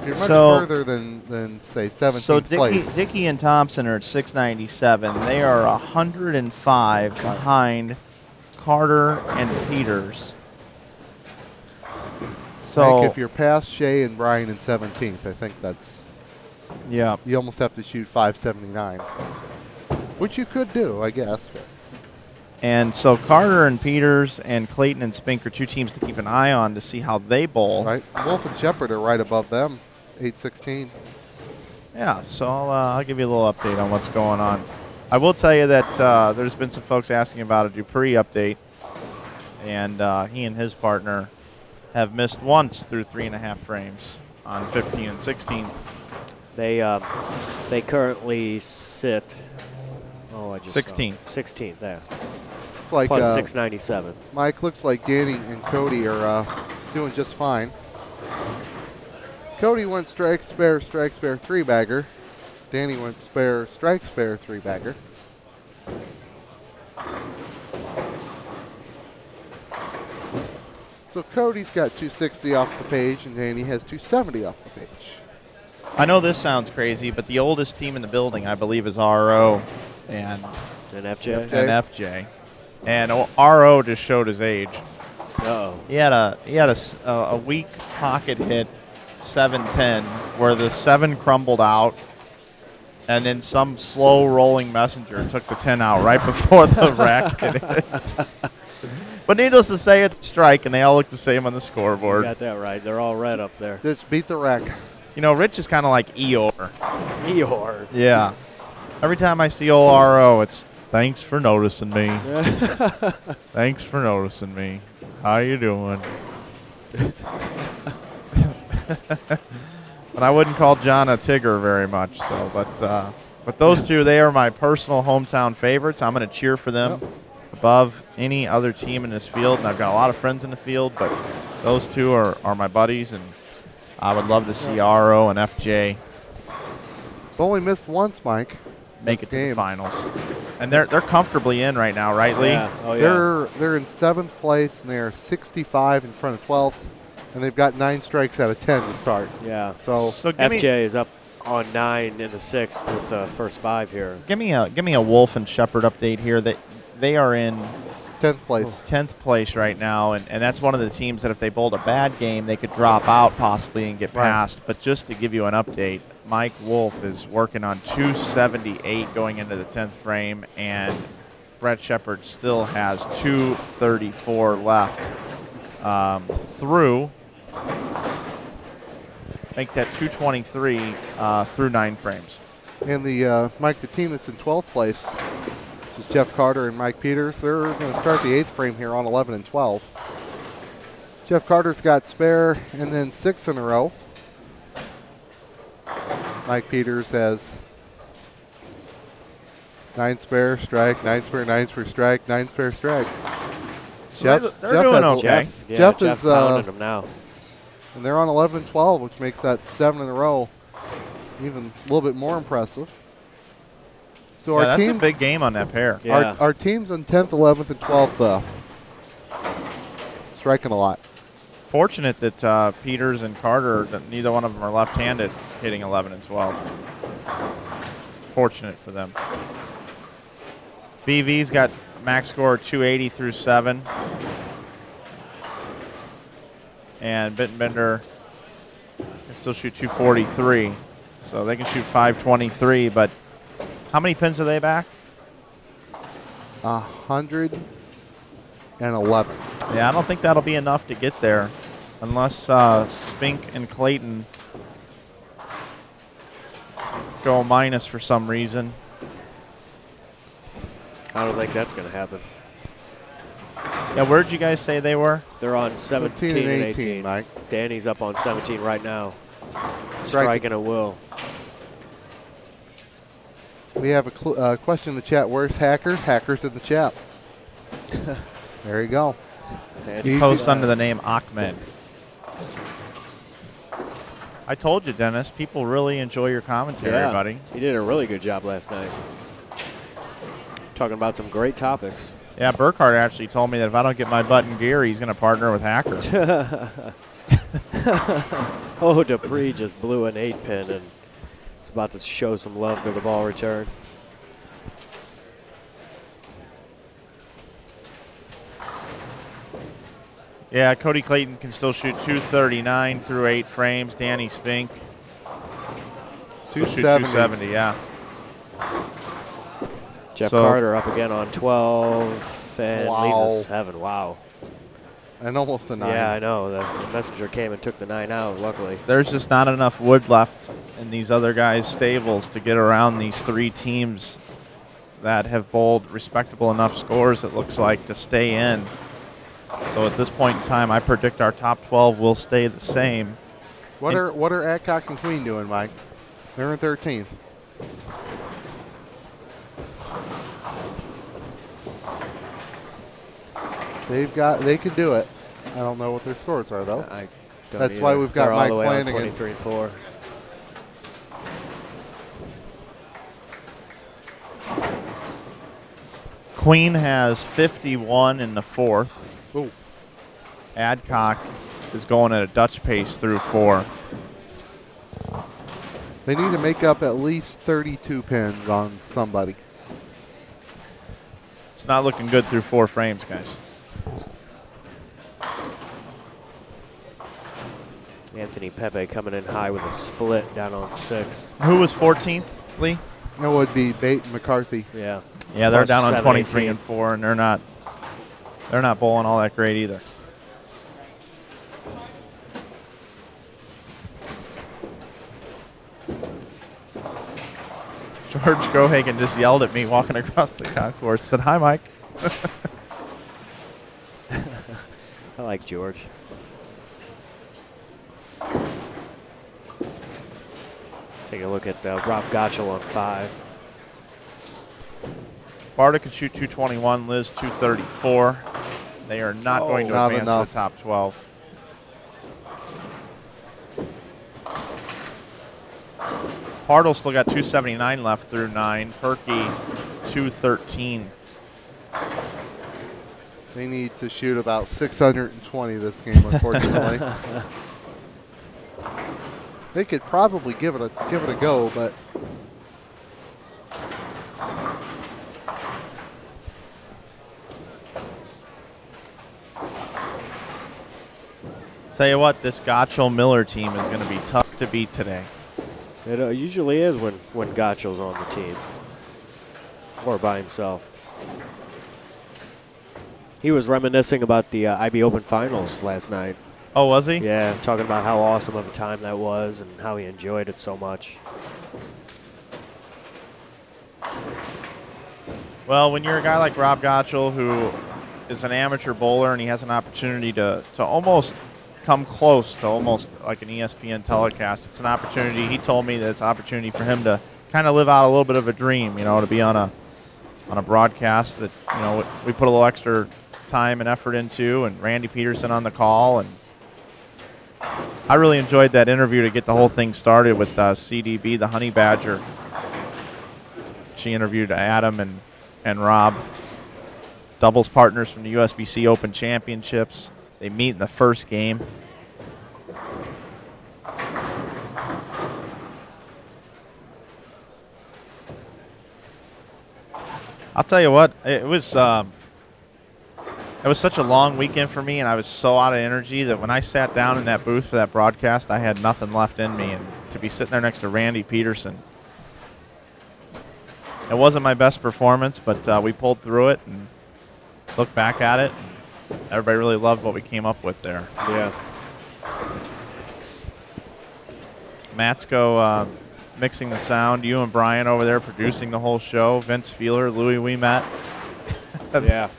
you're much further than say 17th place. So Dickey and Thompson are at 697. They are 105 behind Carter and Peters. So if you're past Shea and Brian in 17th, I think that's Yeah. You almost have to shoot 579, which you could do, I guess. But. And so Carter and Peters and Clayton and Spink are two teams to keep an eye on to see how they bowl. Right. Wolf and Shepherd are right above them, 816. Yeah, so I'll give you a little update on what's going on. I will tell you that there's been some folks asking about a Dupree update, and he and his partner have missed once through 3.5 frames on 15 and 16. They currently sit. Oh, I just 16. 16th. There. It's like Plus 697. Mike, looks like Danny and Cody are doing just fine. Cody went strike, spare, 3-bagger. Danny went spare, strike, spare, 3-bagger. So Cody's got 260 off the page, and Danny has 270 off the page. I know this sounds crazy, but the oldest team in the building, I believe, is RO and FJ. And FJ. And RO just showed his age. Uh-oh. He had a weak pocket hit, 7-10, where the 7 crumbled out, and then some slow rolling messenger took the 10 out right before the rack hit it. But needless to say, it's a strike, and they all look the same on the scoreboard. You got that right. They're all red up there. Just beat the rack. You know, Rich is kind of like Eeyore. Eeyore. Yeah. Every time I see old RO, it's thanks for noticing me. Thanks for noticing me. How you doing? But I wouldn't call John a Tigger very much. So, but those two, they are my personal hometown favorites. I'm going to cheer for them above any other team in this field. And I've got a lot of friends in the field, but those two are my buddies, and I would love to see RO and FJ Only missed once, Mike. make it to the finals. And they're comfortably in right now, right, Lee? Yeah. Oh, yeah. They're in 7th place, and they're 65 in front of 12th, and they've got 9 strikes out of 10 to start. Yeah. So give FJ is up on 9 in the 6th with the first 5 here. Give me a Wolf and Shepherd update here. That they are in 10th place. 10th place right now, and that's one of the teams that if they bowled a bad game, they could drop out possibly and get past. But just to give you an update, Mike Wolf is working on 278 going into the 10th frame, and Brett Shepherd still has 234 left through. Make that 223 through 9 frames. And the team that's in 12th place, which is Jeff Carter and Mike Peters, they're going to start the 8th frame here on 11 and 12. Jeff Carter's got spare and then 6 in a row. Mike Peters has 9 spare, strike, 9 spare, 9 spare, strike, 9 spare, strike. So they're doing okay. Jeff's is pounding them now. And they're on 11 and 12, which makes that 7 in a row even a little bit more impressive. So our that's team, a big game on that pair. Yeah. Our teams on 10th, 11th, and 12th striking a lot. Fortunate that Peters and Carter, that neither one of them are left-handed, hitting 11 and 12. Fortunate for them. BV's got max score 280 through 7. And Bittenbender can still shoot 243. So they can shoot 523, but how many pins are they back? 111. Yeah, I don't think that'll be enough to get there unless Spink and Clayton go minus for some reason. I don't think that's going to happen. Yeah, where did you guys say they were? They're on 17 and 18. Mike. Danny's up on 17 right now. Striking a will. We have a question in the chat. Where's Hacker? Hacker's in the chat. There you go. He posts under the name Ahmed. I told you, Dennis, people really enjoy your commentary, buddy. He did a really good job last night. Talking about some great topics. Yeah, Burkhardt actually told me that if I don't get my butt in gear, he's going to partner with Hacker. Oh, Dupree just blew an 8-pin and is about to show some love to the ball return. Yeah, Cody Clayton can still shoot 239 through 8 frames. Danny Spink 270, yeah. Jeff Carter up again on 12 and leaves a 7. Wow. And almost a 9. Yeah, I know. The messenger came and took the 9 out, luckily. There's just not enough wood left in these other guys' stables to get around these 3 teams that have bowled respectable enough scores, it looks like, to stay in. So at this point in time, I predict our top 12 will stay the same. What are Adcock and Queen doing, Mike? They're in 13th. They can do it. I don't know what their scores are though. That's why we've got Mike Flanagan. 23 and 4. Queen has 51 in the 4th. Ooh. Adcock is going at a Dutch pace through 4. They need to make up at least 32 pins on somebody. It's not looking good through 4 frames, guys. Anthony Pepe coming in high with a split down on 6. Who was 14th, Lee? That would be Bate and McCarthy. Yeah. Yeah, they're Plus down on 7, 23 18. and 4, and they're not bowling all that great either. George Gohagen just yelled at me walking across the concourse. Said, "Hi, Mike." I like George. Take a look at Rob Gotchell on 5. Barta could shoot 221, Liz 234. They are not going to not advance enough. to the top 12. Partle still got 279 left through 9. Perky 213. They need to shoot about 620 this game, unfortunately. They could probably give it a go, but Tell you what, this Gotchell Miller team is going to be tough to beat today. It usually is when Gotchell's on the team or by himself. He was reminiscing about the IB Open Finals last night. Oh, was he? Yeah, talking about how awesome of a time that was and how he enjoyed it so much. Well, when you're a guy like Rob Gotchell, who is an amateur bowler and he has an opportunity to almost come close to almost like an ESPN telecast, it's an opportunity. He told me that it's an opportunity for him to kind of live out a little bit of a dream, you know, to be on a broadcast that, you know, we put a little extra time and effort into, and Randy Peterson on the call. And I really enjoyed that interview to get the whole thing started with CDB, the Honey Badger. She interviewed Adam and Rob, doubles partners from the USBC Open Championships. They meet in the first game. I'll tell you what, it was such a long weekend for me, and I was so out of energy that when I sat down in that booth for that broadcast, I had nothing left in me. And to be sitting there next to Randy Peterson, it wasn't my best performance, but we pulled through it and looked back at it. Everybody really loved what we came up with there. Yeah. Matsko mixing the sound. You and Brian over there producing the whole show. Vince Feeler, Louis Ouimet. Yeah,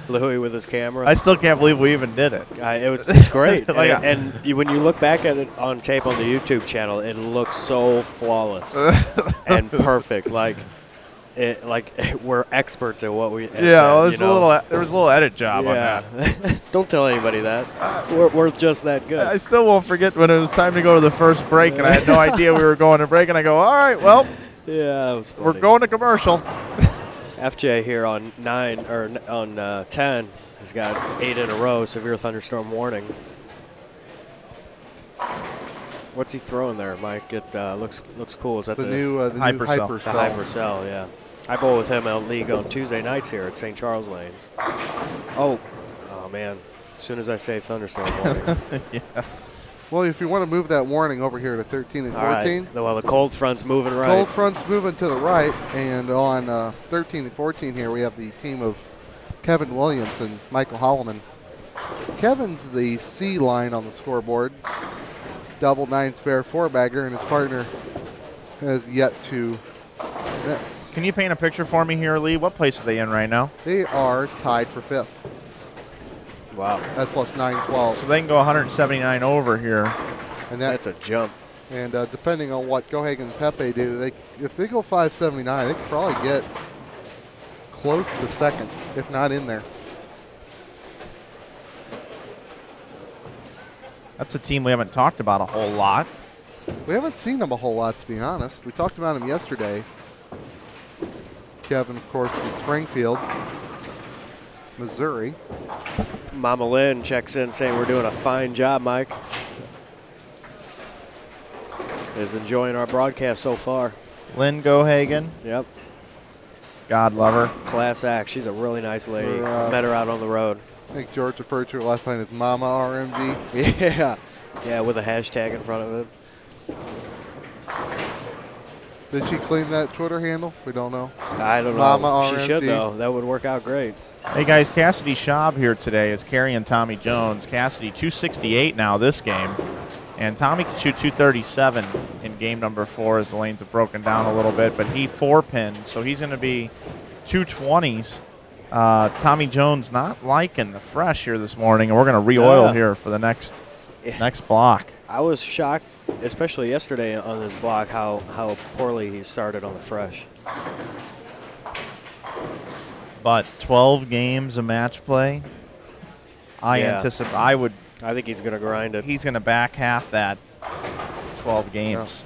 Louis with his camera. I still can't believe we even did it. It's great. Like, and when you look back at it on tape on the YouTube channel, it looks so flawless and perfect. Like we're experts at what we. Yeah, there was a little edit job on that. Don't tell anybody that. We're just that good. I still won't forget when it was time to go to the first break, and I had no idea we were going to break, and I go, all right, well, yeah, it was funny. We're going to commercial. FJ here on 9 or on 10 has got 8 in a row. Severe thunderstorm warning. What's he throwing there, Mike? It looks cool. Is that the new Hypercell? The Hypercell, yeah. I bowl with him at League on Tuesday nights here at St. Charles Lanes. Oh man! As soon as I say thunderstorm warning. Yeah. Well, if you want to move that warning over here to 13 and 14. All right. Well, the cold front's moving right. Cold front's moving to the right, and on 13 and 14 here we have the team of Kevin Williams and Michael Holloman. Kevin's the C line on the scoreboard, double 9 spare 4-bagger, and his partner has yet to miss. Can you paint a picture for me here, Lee? What place are they in right now? They are tied for 5th. Wow. That's plus 9-12. So they can go 179 over here. And That's a jump. And depending on what Gohagen and Pepe do, if they go 579, they could probably get close to second, if not in there. That's a team we haven't talked about a whole lot. We haven't seen them a whole lot, to be honest. We talked about them yesterday. Kevin, of course, from Springfield, Missouri. Mama Lynn checks in saying we're doing a fine job, Mike. Is enjoying our broadcast so far. Lynn Gohagen. Yep. God love her. Class act. She's a really nice lady. We're, Met her out on the road. I think George referred to her last night as Mama RMG. Yeah. Yeah, with a hashtag in front of it. Did she clean that Twitter handle? We don't know. I don't know. Mama She RMG. should, though. That would work out great. Hey, guys, Cassidy Schaub here today is carrying Tommy Jones. Cassidy 268 now this game. And Tommy can shoot 237 in game number 4 as the lanes have broken down a little bit. But he 4-pinned, so he's going to be 220s. Tommy Jones not liking the fresh here this morning, and we're going to re-oil here for the next block. I was shocked, especially yesterday on this block, how poorly he started on the fresh. But 12 games of match play, I think he's going to grind it. He's going to back half that 12 games.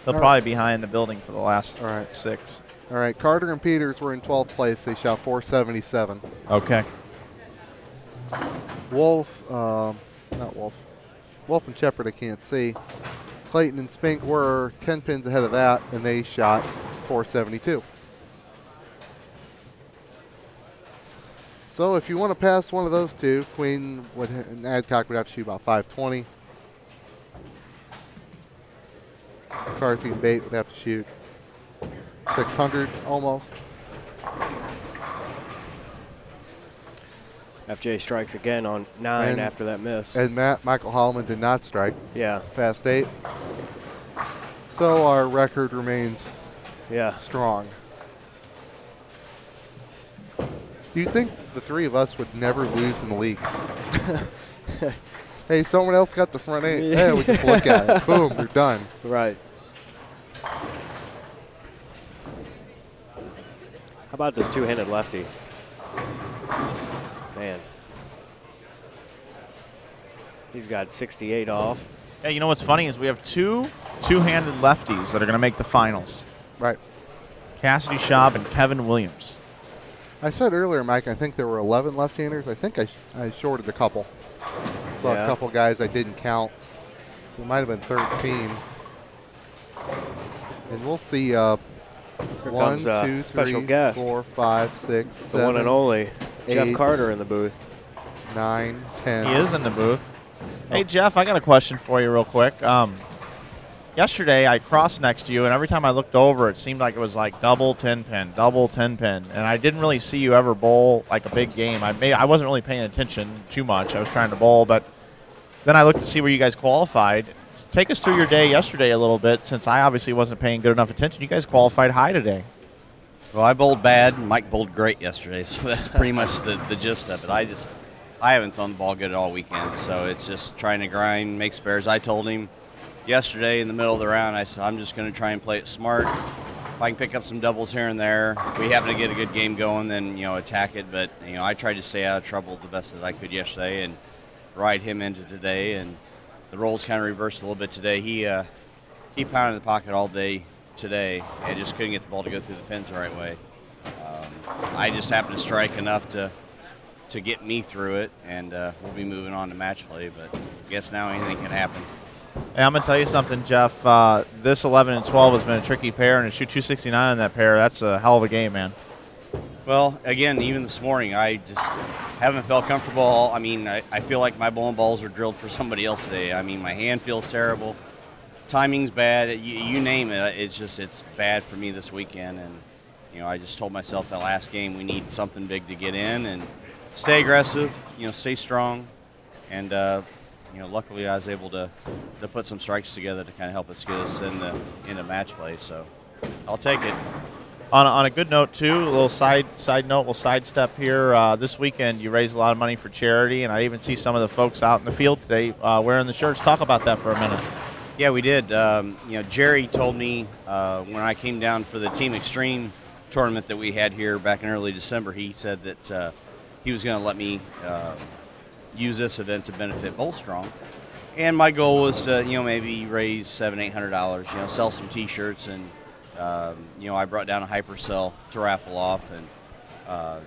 He'll probably be high in the building for the last 6. All right, Carter and Peters were in 12th place. They shot 477. Okay. Wolf and Shepard I can't see. Clayton and Spink were 10 pins ahead of that, and they shot 472. So if you want to pass one of those two, Queen and Adcock would have to shoot about 520. McCarthy and Bate would have to shoot 600 almost. FJ strikes again on 9 after that miss. And Michael Holloman did not strike. Yeah. Fast 8. So our record remains strong. Do you think the three of us would never lose in the league? Hey, someone else got the front 8. Yeah, we just look at it. Boom, they're done. Right. How about this two-handed lefty? Man. He's got 68 off. Yeah, you know what's funny is we have two-handed lefties that are going to make the finals. Right. Cassidy Schaub and Kevin Williams. I said earlier, Mike, I think there were 11 left-handers. I think I shorted a couple. Saw a couple guys I didn't count. So it might have been 13. And we'll see 1, 2, 3, 4, 5, 6, 7, the one and only 8, Jeff Carter in the booth. 9, 10. He is in the booth. Hey, Jeff, I got a question for you real quick. Yesterday, I crossed next to you, and every time I looked over, it seemed like it was like double 10-pin, double 10-pin. And I didn't really see you ever bowl like a big game. I wasn't really paying attention too much. I was trying to bowl, but then I looked to see where you guys qualified. Take us through your day yesterday a little bit, since I obviously wasn't paying good enough attention. You guys qualified high today. Well, I bowled bad. Mike bowled great yesterday, so that's pretty much the gist of it. I haven't thrown the ball good all weekend, so it's just trying to grind, make spares. I told him yesterday in the middle of the round, I said, I'm just going to try and play it smart. If I can pick up some doubles here and there, if we happen to get a good game going, then, attack it. But, I tried to stay out of trouble the best that I could yesterday and ride him into today. And the roles kind of reversed a little bit today. He pounded the pocket all day today and just couldn't get the ball to go through the pins the right way. I just happened to strike enough to get me through it, and we'll be moving on to match play. But I guess now anything can happen. Hey, I'm going to tell you something, Jeff. This 11 and 12 has been a tricky pair, and to shoot 269 in that pair, that's a hell of a game, man. Well, again, even this morning, I just haven't felt comfortable. I mean, I feel like my bowling balls are drilled for somebody else today. I mean, my hand feels terrible. Timing's bad. You name it. It's bad for me this weekend. And, you know, I just told myself that last game we need something big to get in and stay aggressive, you know, stay strong. And, you know, luckily I was able to put some strikes together to kind of help us get us into match play. So I'll take it. On a good note, too, a little side note, we'll sidestep here. This weekend, you raised a lot of money for charity, and I even see some of the folks out in the field today wearing the shirts. Talk about that for a minute. Yeah, we did. You know, Jerry told me when I came down for the Team Extreme tournament that we had here back in early December, he said that he was going to let me use this event to benefit Bowl Strong. And my goal was to, you know, maybe raise $700-800, you know, sell some T-shirts and you know, I brought down a hypercell to raffle off and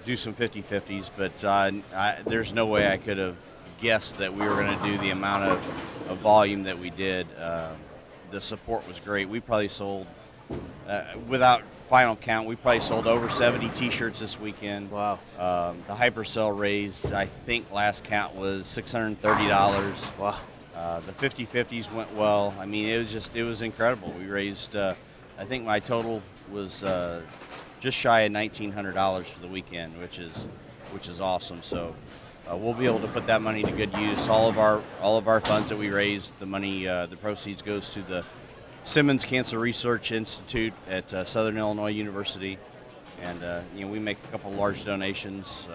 do some 50-50s, but there's no way I could have guessed that we were going to do the amount of volume that we did. The support was great. We probably sold, without final count, we probably sold over 70 T-shirts this weekend. Wow. The hypercell raised, I think last count was $630. Wow. The 50-50s went well. I mean, it was incredible. We raised, I think my total was just shy of $1,900 for the weekend, which is awesome. So we'll be able to put that money to good use. All of our funds that we raise, the money, the proceeds goes to the Simmons Cancer Research Institute at Southern Illinois University, and you know, we make a couple large donations,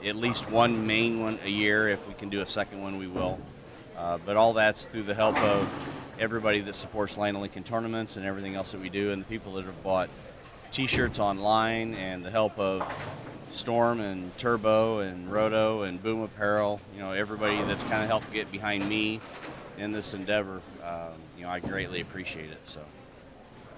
at least one main one a year. If we can do a second one, we will. But all that's through the help of everybody that supports Land and Lincoln tournaments and everything else that we do, and the people that have bought T-shirts online, and the help of Storm and Turbo and Roto and Boom Apparel. You know, everybody that's kind of helped get behind me in this endeavor. You know, I greatly appreciate it. So.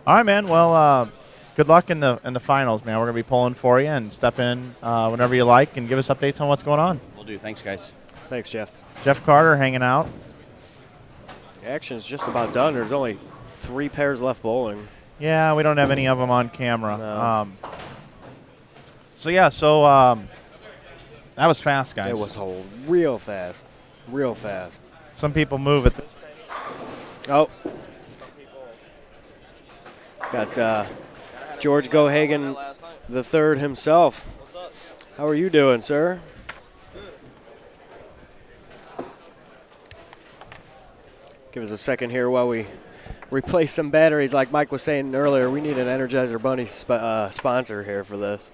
All right, man. Well, good luck in the finals, man. We're gonna be pulling for you, and step in whenever you like and give us updates on what's going on. Will do. Thanks, guys. Thanks, Jeff. Jeff Carter hanging out. Action's just about done. There's only 3 pairs left bowling. Yeah, we don't have any of them on camera. No. That was fast, guys. It was real fast. Real fast. Some people move at this pace. Oh. Got George Gohagan the third himself. How are you doing, sir? Give us a second here while we replace some batteries. Like Mike was saying earlier, we need an Energizer Bunny sponsor here for this.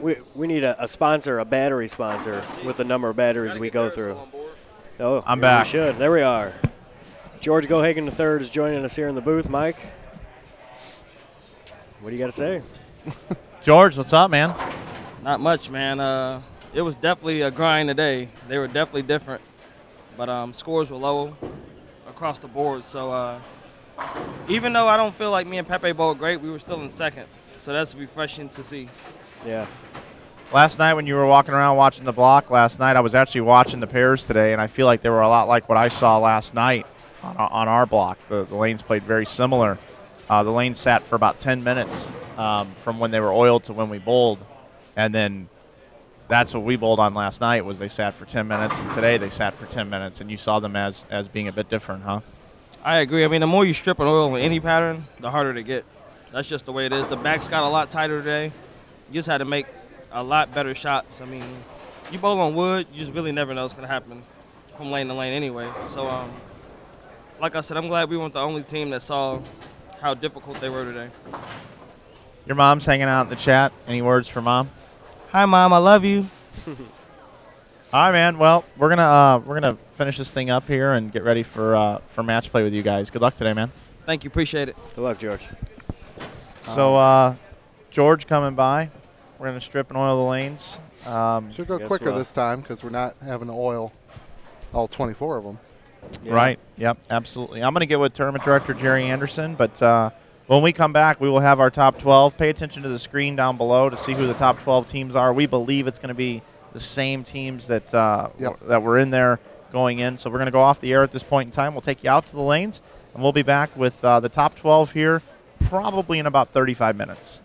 We need a sponsor, a battery sponsor, with the number of batteries we go through. Oh, I'm back. We should. There we are. George Gohagan III is joining us here in the booth. Mike, what do you got to say? George, what's up, man? Not much, man. It was definitely a grind today. They were definitely different, but scores were low across the board. So even though I don't feel like me and Pepe bowled great, we were still in second. So that's refreshing to see. Yeah. Last night when you were walking around watching the block last night, I was actually watching the pairs today, and I feel like they were a lot like what I saw last night on our block. The lanes played very similar. The lanes sat for about 10 minutes from when they were oiled to when we bowled, and then that's what we bowled on last night. Was they sat for 10 minutes, and today they sat for 10 minutes, and you saw them as being a bit different, huh? I agree. I mean, the more you strip and oil in any pattern, the harder to get. That's just the way it is. The backs got a lot tighter today. You just had to make a lot better shots. I mean, you bowl on wood, you just really never know what's going to happen from lane to lane anyway. So, like I said, I'm glad we weren't the only team that saw how difficult they were today. Your mom's hanging out in the chat. Any words for Mom? Hi, Mom. I love you. All right, man. Well, we're gonna finish this thing up here and get ready for match play with you guys. Good luck today, man. Thank you. Appreciate it. Good luck, George. So, George coming by. We're going to strip and oil the lanes. Should go quicker this time because we're not having to oil all 24 of them. Yeah. Right. Yep, absolutely. I'm going to get with Tournament Director Jerry Anderson, but when we come back, we will have our top 12. Pay attention to the screen down below to see who the top 12 teams are. We believe it's going to be the same teams that that were in there going in. So we're going to go off the air at this point in time. We'll take you out to the lanes, and we'll be back with the top 12 here probably in about 35 minutes.